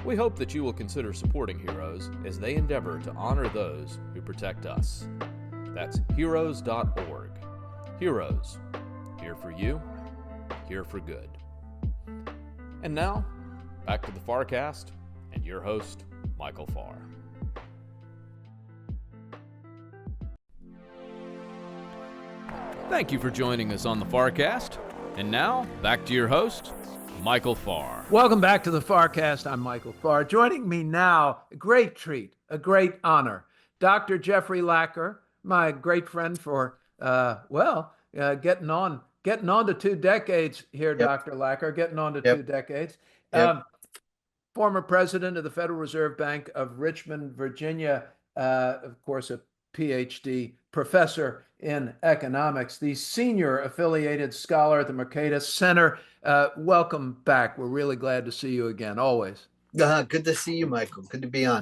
We hope that you will consider supporting Heroes as they endeavor to honor those who protect us. That's heroes.org. Heroes, here for you, here for good. And now, back to the FarrCast and your host, Michael Farr. Thank you for joining us on the FarrCast. And now, back to your host, Michael Farr. Welcome back to the FarrCast. I'm Michael Farr. Joining me now, a great treat, a great honor, Dr. Jeffrey Lacker, my great friend for, getting on to 2 decades here, yep. Dr. Lacker, getting on to yep. 2 decades. Yep. Former president of the Federal Reserve Bank of Richmond, Virginia, of course, a PhD professor in economics, the senior affiliated scholar at the Mercatus Center. Welcome back. We're really glad to see you again, always. Good to see you, Michael. Good to be on.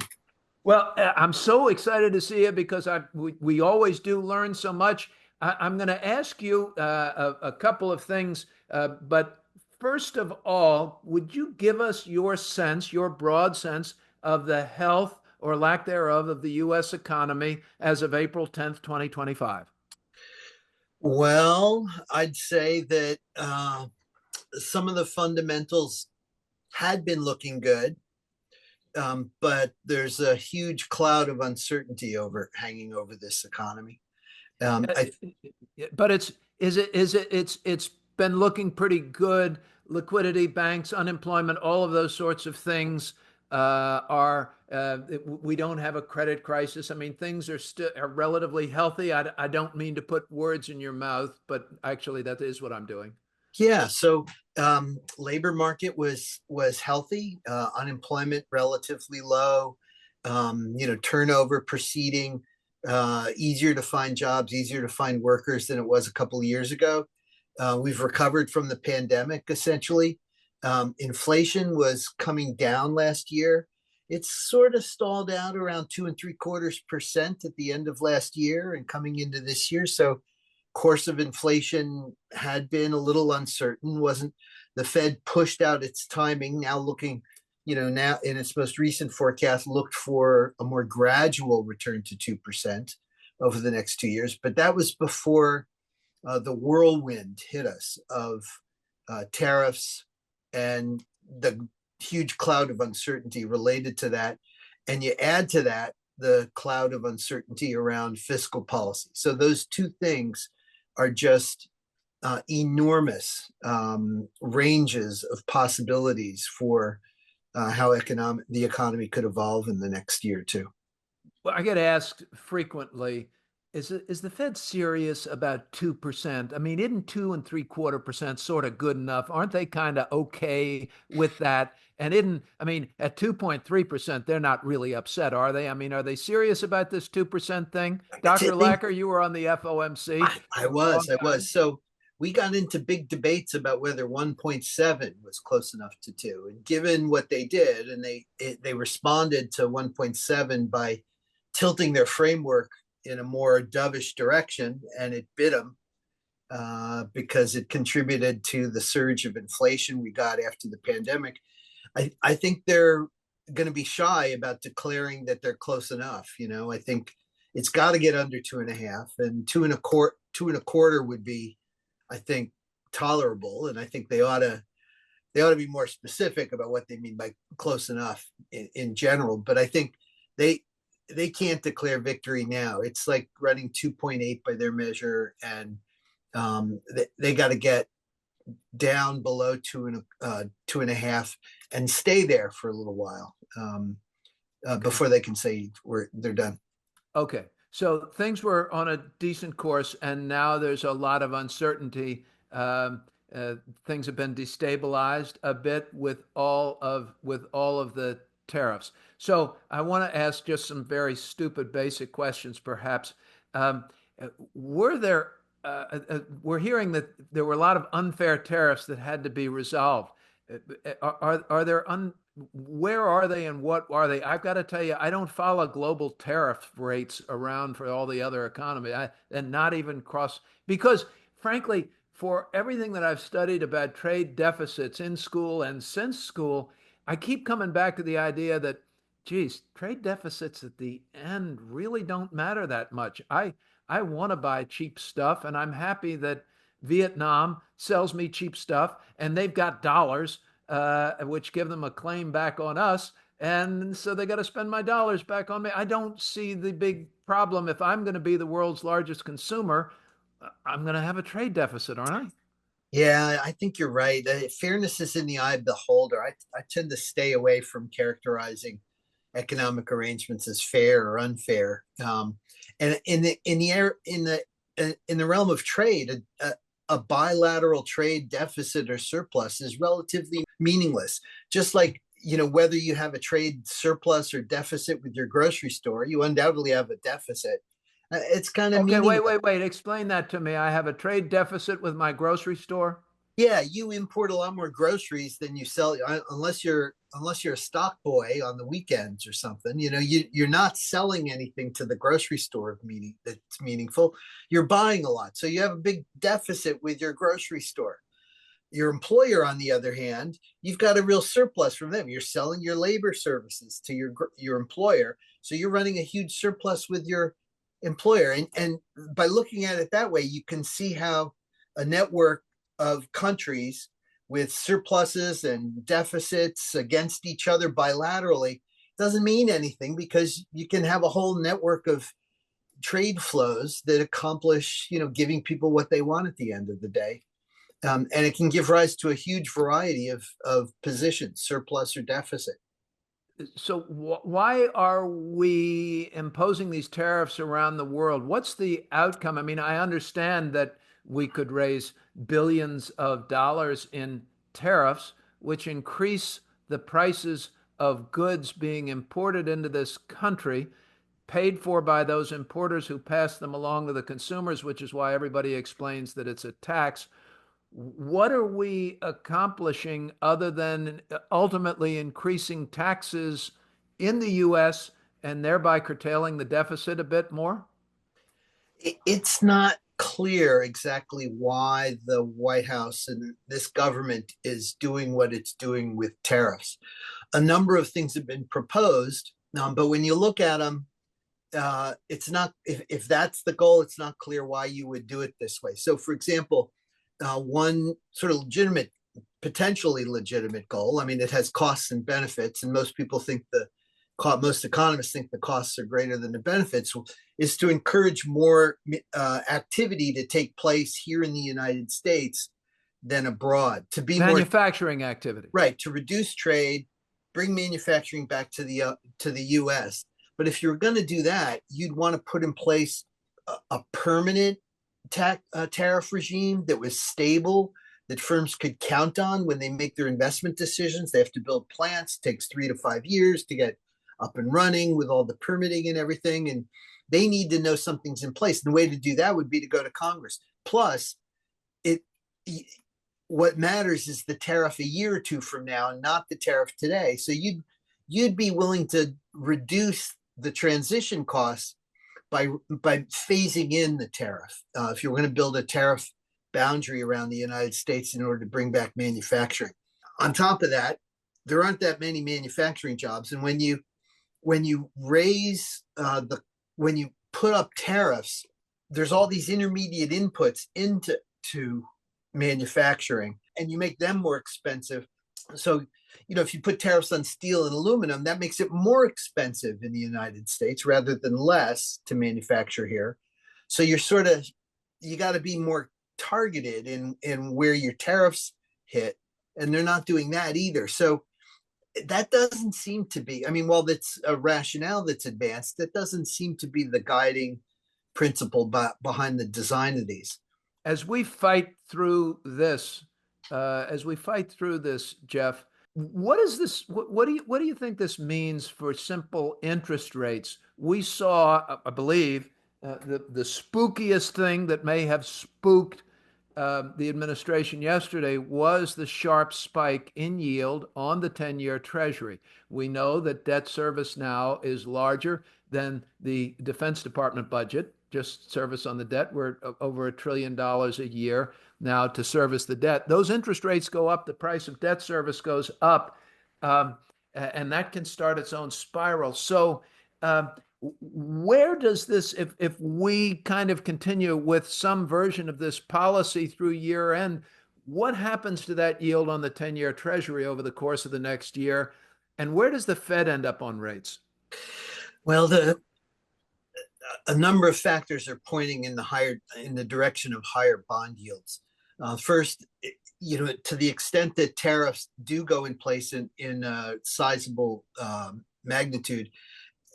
Well, I'm so excited to see you because we always do learn so much. I'm going to ask you a couple of things, but first of all, would you give us your sense, your broad sense of the health or lack thereof of the U.S. economy as of April 10th, 2025? Well, I'd say that some of the fundamentals had been looking good, but there's a huge cloud of uncertainty hanging over this economy. But it's been looking pretty good. Liquidity, banks, unemployment, all of those sorts of things we don't have a credit crisis. I mean, things are relatively healthy. I don't mean to put words in your mouth, but actually that is what I'm doing. Yeah. So labor market was healthy, unemployment relatively low, turnover proceeding, easier to find jobs, easier to find workers than it was a couple of years ago. We've recovered from the pandemic, essentially. Inflation was coming down last year. It's sort of stalled out around 2.75% at the end of last year and coming into this year. So course of inflation had been a little uncertain. The Fed pushed out its timing, now looking, now in its most recent forecast, looked for a more gradual return to 2% over the next 2 years. But that was before the whirlwind hit us of tariffs and the huge cloud of uncertainty related to that. And you add to that the cloud of uncertainty around fiscal policy. So those two things are just enormous ranges of possibilities for how the economy could evolve in the next year or two. Well, I get asked frequently, Is the Fed serious about 2%? I mean, isn't 2.75% sort of good enough? Aren't they kind of okay with that? And I mean, at 2.3%, they're not really upset, are they? I mean, are they serious about this 2% thing? I Dr. think Lacker, you were on the FOMC I for a long was, I time. was. So we got into big debates about whether 1.7 was close enough to 2. And given what they did, and they responded to 1.7 by tilting their framework in a more dovish direction, and it bit them because it contributed to the surge of inflation we got after the pandemic. I think they're going to be shy about declaring that they're close enough. I think it's got to get under 2.5, and 2.25 would be, I think, tolerable. And I think they ought to be more specific about what they mean by close enough in general. But I think they can't declare victory now. It's like running 2.8 by their measure, and they got to get down below 2.5 and stay there for a little while before they can say they're done. Okay. So things were on a decent course, and now there's a lot of uncertainty. Things have been destabilized a bit with all of the tariffs. So I want to ask just some very stupid, basic questions, perhaps. Um, were there? We're hearing that there were a lot of unfair tariffs that had to be resolved. Are there where are they and what are they? I've got to tell you, I don't follow global tariff rates around for all the other economy, and not even because frankly, for everything that I've studied about trade deficits in school and since school, I keep coming back to the idea that, geez, trade deficits at the end really don't matter that much. I want to buy cheap stuff, and I'm happy that Vietnam sells me cheap stuff, and they've got dollars, which give them a claim back on us. And so they got to spend my dollars back on me. I don't see the big problem. If I'm going to be the world's largest consumer, I'm going to have a trade deficit, aren't I? Yeah, I think you're right. Fairness is in the eye of the beholder. I tend to stay away from characterizing economic arrangements as fair or unfair. And in the realm of trade, a bilateral trade deficit or surplus is relatively meaningless. Just like whether you have a trade surplus or deficit with your grocery store, you undoubtedly have a deficit. It's kind of Okay, meaningless. wait. Explain that to me. I have a trade deficit with my grocery store. Yeah, you import a lot more groceries than you sell, unless you're a stock boy on the weekends or something. You're not selling anything to the grocery store that's meaningful. You're buying a lot, so you have a big deficit with your grocery store. Your employer, on the other hand, you've got a real surplus from them. You're selling your labor services to your employer, so you're running a huge surplus with your employer. And by looking at it that way, you can see how a network of countries with surpluses and deficits against each other bilaterally doesn't mean anything, because you can have a whole network of trade flows that accomplish, giving people what they want at the end of the day. And it can give rise to a huge variety of positions, surplus or deficit. So why are we imposing these tariffs around the world? What's the outcome? I mean, I understand that we could raise billions of dollars in tariffs, which increase the prices of goods being imported into this country, paid for by those importers who pass them along to the consumers, which is why everybody explains that it's a tax. What are we accomplishing other than ultimately increasing taxes in the US and thereby curtailing the deficit a bit more? It's not clear exactly why the White House and this government is doing what it's doing with tariffs. A number of things have been proposed, but when you look at them, it's not, if that's the goal, it's not clear why you would do it this way. So, for example, one sort of potentially legitimate goal, I mean, it has costs and benefits, and most economists think the costs are greater than the benefits, is to encourage more activity to take place here in the United States than abroad, to be manufacturing activity, right, to reduce trade, bring manufacturing back to the U.S. But if you're going to do that, you'd want to put in place a permanent tariff regime that was stable, that firms could count on when they make their investment decisions. They have to build plants. It takes 3 to 5 years to get up and running with all the permitting and everything. And they need to know something's in place. And the way to do that would be to go to Congress. Plus, what matters is the tariff a year or two from now, and not the tariff today. So you'd be willing to reduce the transition costs by phasing in the tariff. If you're going to build a tariff boundary around the United States in order to bring back manufacturing. On top of that, there aren't that many manufacturing jobs, and when you when you put up tariffs, there's all these intermediate inputs into manufacturing, and you make them more expensive. So, if you put tariffs on steel and aluminum, that makes it more expensive in the United States rather than less to manufacture here. So you got to be more targeted in where your tariffs hit, and they're not doing that either. So that doesn't seem to be, while that's a rationale that's advanced, that doesn't seem to be the guiding principle behind the design of these. As we fight through this, Jeff, what is this? What do you think this means for simple interest rates? We saw, I believe, the spookiest thing that may have spooked the administration yesterday was the sharp spike in yield on the 10-year Treasury. We know that debt service now is larger than the Defense Department budget. Just service on the debt, we're over $1 trillion a year now to service the debt. Those interest rates go up, the price of debt service goes up, and that can start its own spiral. So where does this, if we kind of continue with some version of this policy through year end, what happens to that yield on the 10-year Treasury over the course of the next year? And where does the Fed end up on rates? Well, a number of factors are pointing in the direction of higher bond yields. First, to the extent that tariffs do go in place in a sizable magnitude,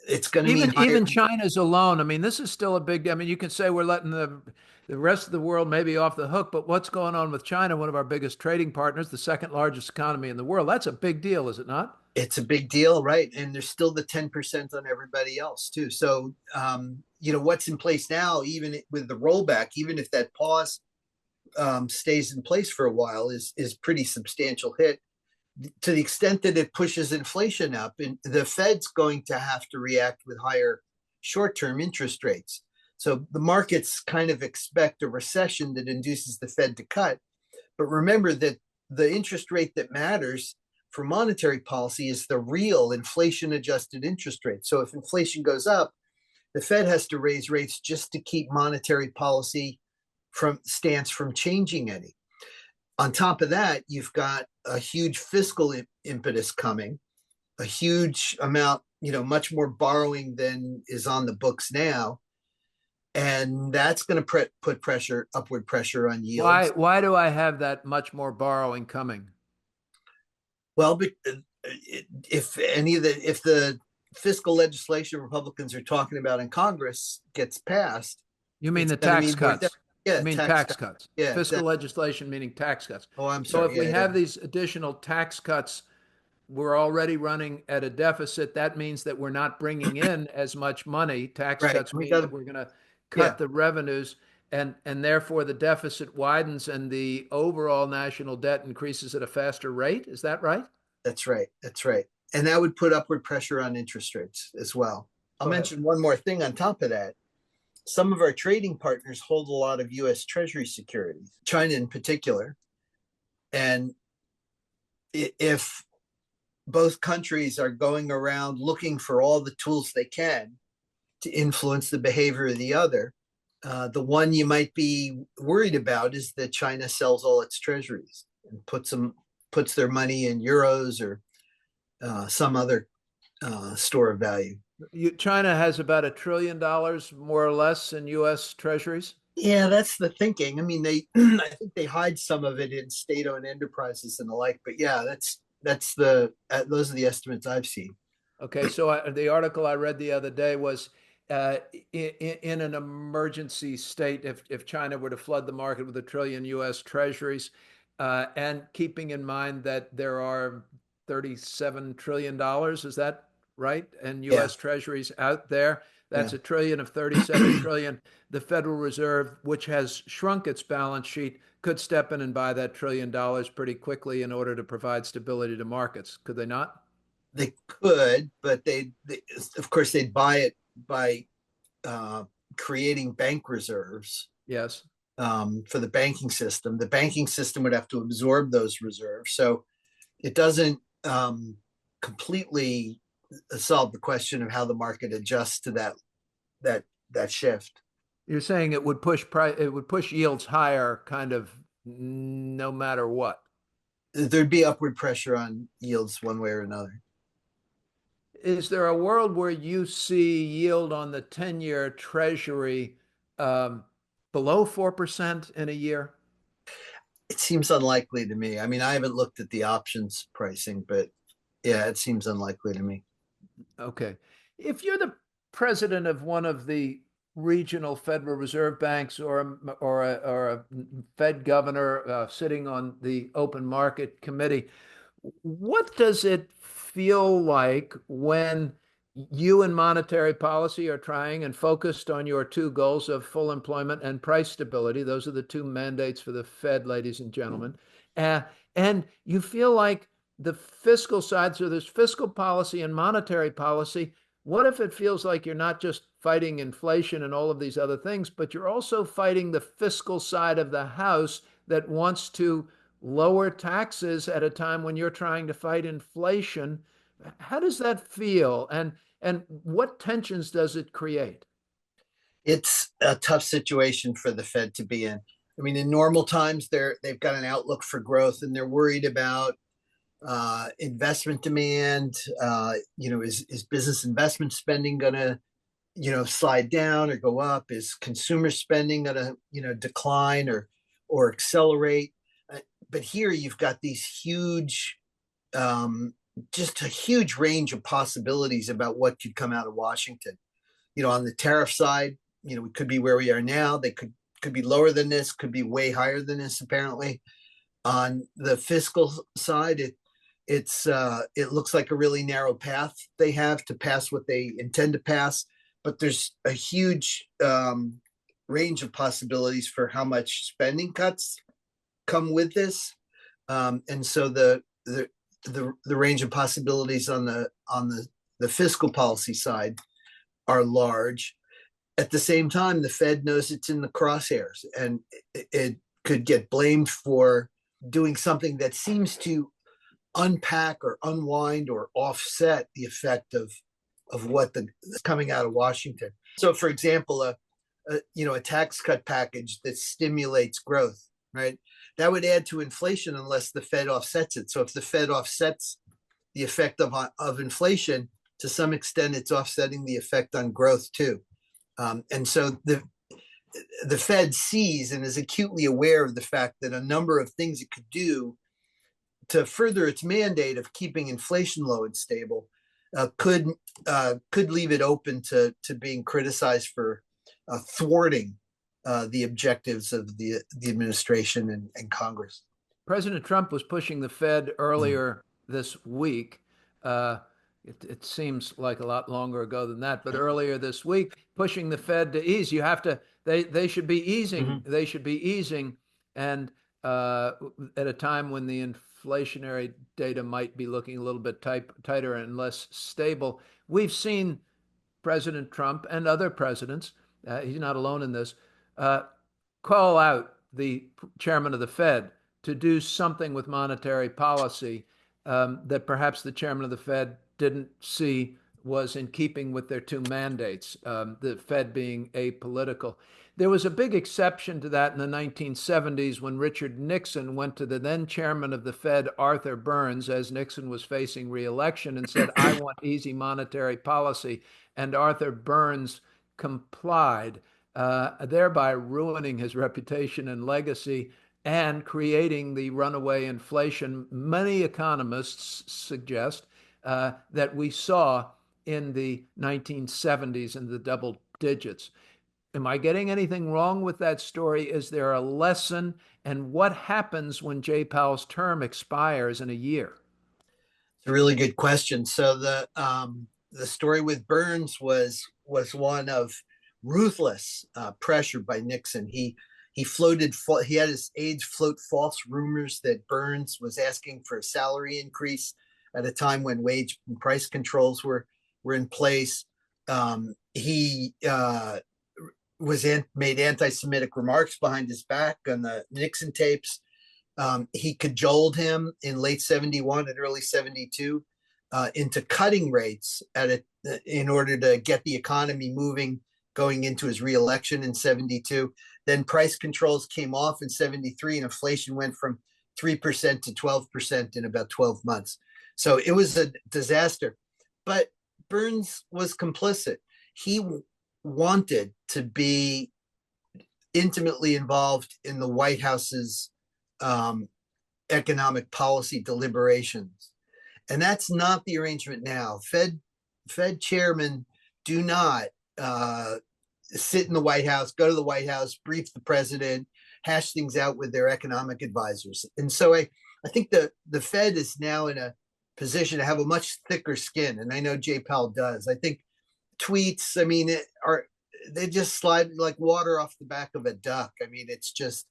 it's going to mean even China's alone. This is still a big. You can say we're letting the rest of the world maybe off the hook, but what's going on with China, one of our biggest trading partners, the second largest economy in the world? That's a big deal, is it not? It's a big deal, right? And there's still the 10% on everybody else too. So, what's in place now, even with the rollback, even if that pause stays in place for a while, is pretty substantial hit. To the extent that it pushes inflation up, and the Fed's going to have to react with higher short-term interest rates. So the markets kind of expect a recession that induces the Fed to cut. But remember that the interest rate that matters for monetary policy is the real inflation-adjusted interest rate. So if inflation goes up, the Fed has to raise rates just to keep monetary policy stance from changing any. On top of that, you've got a huge fiscal impetus coming, a huge amount, much more borrowing than is on the books now. And that's going to put upward pressure on yields. Why do I have that much more borrowing coming? Well, if the fiscal legislation Republicans are talking about in Congress gets passed. You mean the tax cuts? Yeah, I mean tax cuts. Yeah, fiscal legislation meaning tax cuts. Oh, I'm sorry. So if we have these additional tax cuts, we're already running at a deficit. That means that we're not bringing in as much money. Tax cuts mean that we're going to cut the revenues, and therefore the deficit widens and the overall national debt increases at a faster rate. Is that right? That's right. And that would put upward pressure on interest rates as well. I'll mention one more thing on top of that. Some of our trading partners hold a lot of U.S. Treasury securities, China in particular. And if both countries are going around looking for all the tools they can to influence the behavior of the other, the one you might be worried about is that China sells all its treasuries and puts their money in euros or some other store of value. China has about $1 trillion, more or less, in U.S. treasuries. Yeah, that's the thinking. I think they hide some of it in state-owned enterprises and the like. But yeah, those are the estimates I've seen. Okay, so the article I read the other day was in an emergency state, if China were to flood the market with $1 trillion U.S. treasuries, and keeping in mind that there are $37 trillion, is that right? And Yeah. U.S. treasuries out there, that's Yeah. $1 trillion of $37 trillion. The Federal Reserve, which has shrunk its balance sheet, could step in and buy that $1 trillion pretty quickly in order to provide stability to markets. Could they not? They could, but they of course they'd buy it by uh, creating bank reserves Yes. for the banking system. The banking system would have to absorb those reserves, so it doesn't completely solve the question of how the market adjusts to that that shift. You're saying it would it would push yields higher, kind of no matter what. There'd be upward pressure on yields one way or another. Is there a world where you see yield on the 10-year treasury um, below 4% in a year? It seems unlikely to me. I mean, I haven't looked at the options pricing, but yeah, it seems unlikely to me. Okay. If you're the president of one of the regional Federal Reserve banks, or a Fed governor sitting on the open market committee, what does it feel like when you and monetary policy are trying and focused on your two goals of full employment and price stability? Those are the two mandates for the Fed, ladies and gentlemen. Uh, and you feel like the fiscal side, so there's fiscal policy and monetary policy. What if it feels like you're not just fighting inflation and all of these other things, but you're also fighting the fiscal side of the house that wants to lower taxes at a time when you're trying to fight inflation? How does that feel? And what tensions does it create? It's a tough situation for the Fed to be in. I mean, in normal times, they've got an outlook for growth, and they're worried about investment demand. Is business investment spending going to slide down or go up? Is consumer spending going to decline or accelerate? But here you've got these huge, just a huge range of possibilities about what could come out of Washington. On the tariff side, we could be where we are now. They could be lower than this, could be way higher than this, apparently. On the fiscal side, it looks like a really narrow path they have to pass what they intend to pass, but there's a huge range of possibilities for how much spending cuts come with this, and so the range of possibilities on the fiscal policy side are large. At the same time, the Fed knows it's in the crosshairs, and it could get blamed for doing something that seems to unpack or unwind or offset the effect of what is coming out of Washington. So, for example, a tax cut package that stimulates growth, right? That would add to inflation unless the Fed offsets it. So, if the Fed offsets the effect of inflation, to some extent, it's offsetting the effect on growth too. And so the Fed sees and is acutely aware of the fact that a number of things it could do to further its mandate of keeping inflation low and stable could leave it open to being criticized for thwarting the objectives of the administration and Congress. President Trump was pushing the Fed earlier this week. It seems like a lot longer ago than that, but earlier this week, pushing the Fed to ease. They should be easing. Mm-hmm. They should be easing, and at a time when the inflationary data might be looking a little bit tighter and less stable. We've seen President Trump and other presidents, he's not alone in this, call out the chairman of the Fed to do something with monetary policy that perhaps the chairman of the Fed didn't see was in keeping with their two mandates, the Fed being apolitical. There was a big exception to that in the 1970s when Richard Nixon went to the then chairman of the Fed, Arthur Burns, as Nixon was facing re-election, and said, I want easy monetary policy. And Arthur Burns complied, thereby ruining his reputation and legacy and creating the runaway inflation many economists suggest that we saw in the 1970s in the double digits. Am I getting anything wrong with that story? Is there a lesson? And what happens when Jay Powell's term expires in a year? It's a really good question. So the story with Burns was one of ruthless pressure by Nixon. He had his aides float false rumors that Burns was asking for a salary increase at a time when wage and price controls were in place. He made anti-Semitic remarks behind his back on the Nixon tapes. He cajoled him in late 71 and early 72 into cutting rates in order to get the economy moving going into his reelection in 72. Then price controls came off in 73 and inflation went from 3% to 12% in about 12 months. So it was a disaster. But Burns was complicit. He wanted to be intimately involved in the White House's economic policy deliberations. And that's not the arrangement now. Fed chairmen do not sit in the White House, go to the White House, brief the president, hash things out with their economic advisors. And so I think the Fed is now in a position to have a much thicker skin. And I know Jay Powell does. I think tweets, they just slide like water off the back of a duck. I mean, they just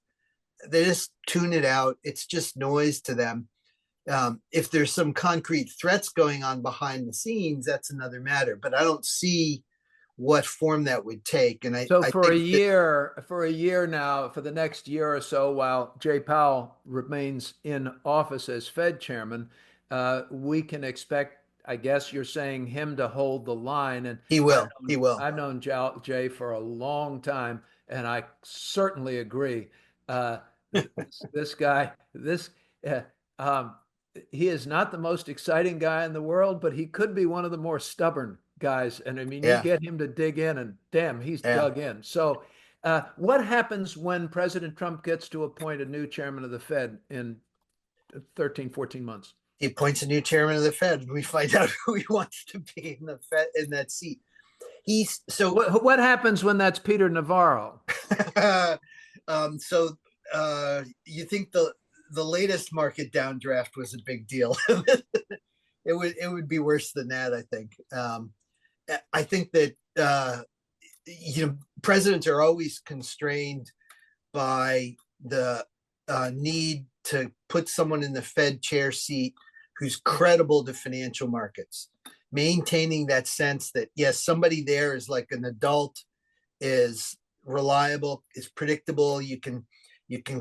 tune it out. It's just noise to them. If there's some concrete threats going on behind the scenes, that's another matter. But I don't see what form that would take. And for a year now, for the next year or so, while Jay Powell remains in office as Fed chairman, we can expect, I guess you're saying, him to hold the line. And he will. I've known Jay for a long time, and I certainly agree. This guy, he is not the most exciting guy in the world, but he could be one of the more stubborn guys. And I mean, you get him to dig in, and damn, he's dug in. So what happens when President Trump gets to appoint a new chairman of the Fed in 13, 14 months? He appoints a new chairman of the Fed, and we find out who he wants to be in the Fed in that seat. What happens when that's Peter Navarro? You think the latest market downdraft was a big deal? It would be worse than that, I think. I think that presidents are always constrained by the need to put someone in the Fed chair seat who's credible to financial markets, maintaining that sense that, yes, somebody there is like an adult, is reliable, is predictable. You can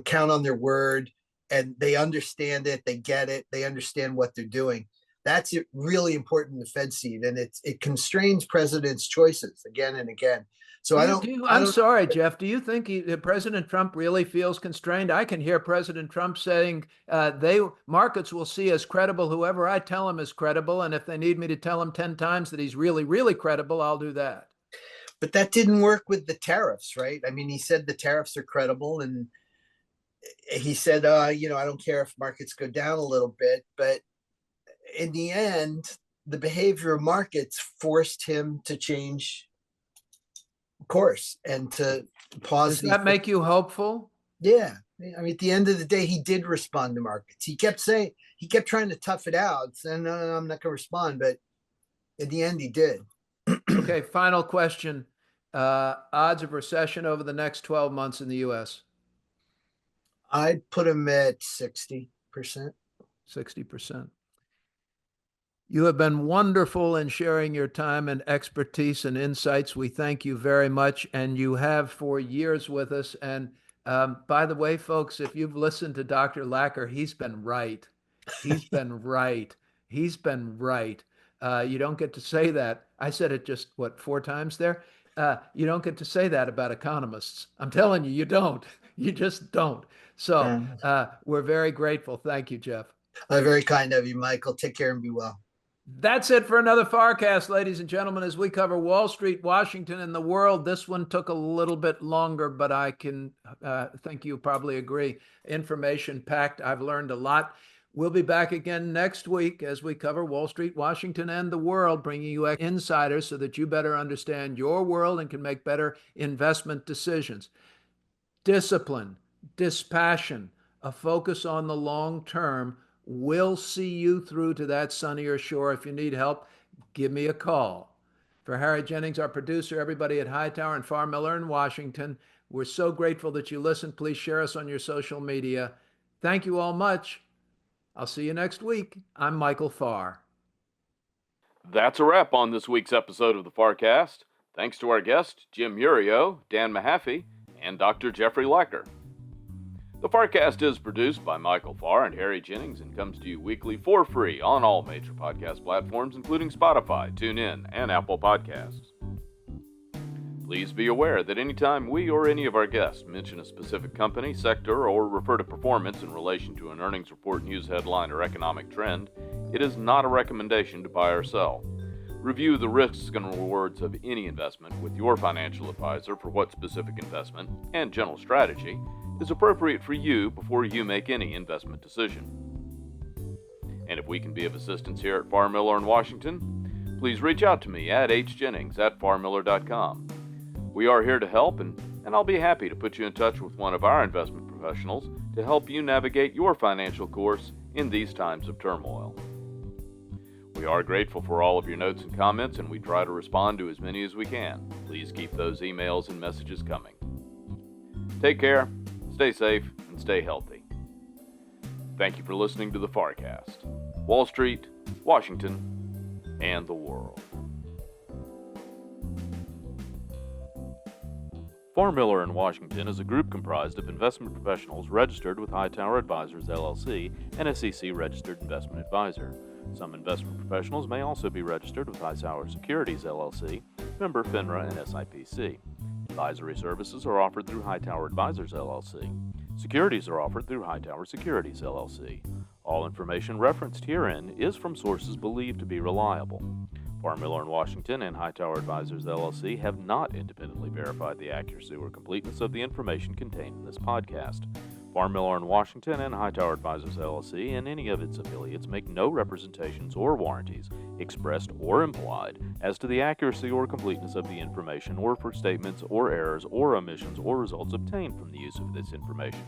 count on their word, and they understand it, they get it, they understand what they're doing. That's really important in the Fed seat, and it constrains presidents' choices again and again. So I'm sorry, Jeff. Do you think President Trump really feels constrained? I can hear President Trump saying markets will see as credible whoever I tell them is credible, and if they need me to tell them 10 times that he's really, really credible, I'll do that. But that didn't work with the tariffs, right? I mean, he said the tariffs are credible, and he said, I don't care if markets go down a little bit, but in the end, the behavior of markets forced him to change course and to pause. Does that make you hopeful? Yeah. I mean, at the end of the day, he did respond to markets. He kept trying to tough it out, saying, no, I'm not going to respond. But in the end, he did. Okay, final question. Odds of recession over the next 12 months in the U.S.? I'd put him at 60%. 60%. You have been wonderful in sharing your time and expertise and insights. We thank you very much, and you have for years with us. And by the way, folks, if you've listened to Dr. Lacker, he's been right. He's been right. He's been right. You don't get to say that. I said it just, 4 times there? You don't get to say that about economists. I'm telling you, you don't. You just don't. So we're very grateful. Thank you, Jeff. Very kind of you, Michael. Take care and be well. That's it for another FarrCast, ladies and gentlemen, as we cover Wall Street, Washington, and the world. This one took a little bit longer, but I can think you probably agree. Information packed. I've learned a lot. We'll be back again next week as we cover Wall Street, Washington, and the world, bringing you insiders so that you better understand your world and can make better investment decisions. Discipline, dispassion, a focus on the long term will see you through to that sunnier shore. If you need help, give me a call. For Harry Jennings, our producer, everybody at Hightower and Farr Miller in Washington, we're so grateful that you listen. Please share us on your social media. Thank you all much. I'll see you next week. I'm Michael Farr. That's a wrap on this week's episode of the FarrCast. Thanks to our guests, Jim Iuorio, Dan Mahaffee, and Dr. Jeffrey Lacker. The FarrCast is produced by Michael Farr and Harry Jennings and comes to you weekly for free on all major podcast platforms, including Spotify, TuneIn, and Apple Podcasts. Please be aware that anytime we or any of our guests mention a specific company, sector, or refer to performance in relation to an earnings report, news headline, or economic trend, it is not a recommendation to buy or sell. Review the risks and rewards of any investment with your financial advisor for what specific investment and general strategy is appropriate for you before you make any investment decision. And if we can be of assistance here at Farr Miller in Washington, please reach out to me at hjennings@farrmiller.com. We are here to help, and I'll be happy to put you in touch with one of our investment professionals to help you navigate your financial course in these times of turmoil. We are grateful for all of your notes and comments, and we try to respond to as many as we can. Please keep those emails and messages coming. Take care, stay safe, and stay healthy. Thank you for listening to the FarrCast, Wall Street, Washington, and the world. Farr Miller in Washington is a group comprised of investment professionals registered with Hightower Advisors, LLC, an SEC-registered investment advisor. Some investment professionals may also be registered with Hightower Securities, LLC, member FINRA and SIPC. Advisory services are offered through Hightower Advisors, LLC. Securities are offered through Hightower Securities, LLC. All information referenced herein is from sources believed to be reliable. Farr Miller in Washington and Hightower Advisors, LLC have not independently verified the accuracy or completeness of the information contained in this podcast. Farr Miller in Washington and Hightower Advisors, LLC and any of its affiliates make no representations or warranties, expressed or implied, as to the accuracy or completeness of the information or for statements or errors or omissions or results obtained from the use of this information.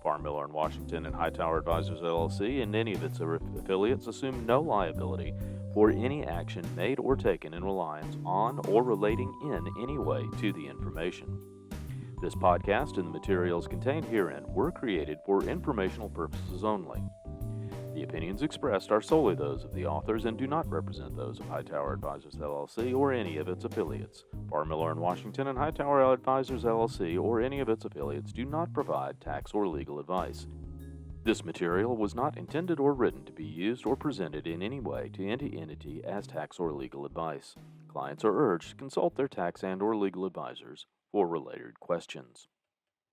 Farr Miller in Washington and Hightower Advisors, LLC and any of its affiliates assume no liability for any action made or taken in reliance on or relating in any way to the information. This podcast and the materials contained herein were created for informational purposes only. The opinions expressed are solely those of the authors and do not represent those of Hightower Advisors, LLC or any of its affiliates. Farr Miller in Washington and Hightower Advisors, LLC or any of its affiliates do not provide tax or legal advice. This material was not intended or written to be used or presented in any way to any entity as tax or legal advice. Clients are urged to consult their tax and or legal advisors for related questions.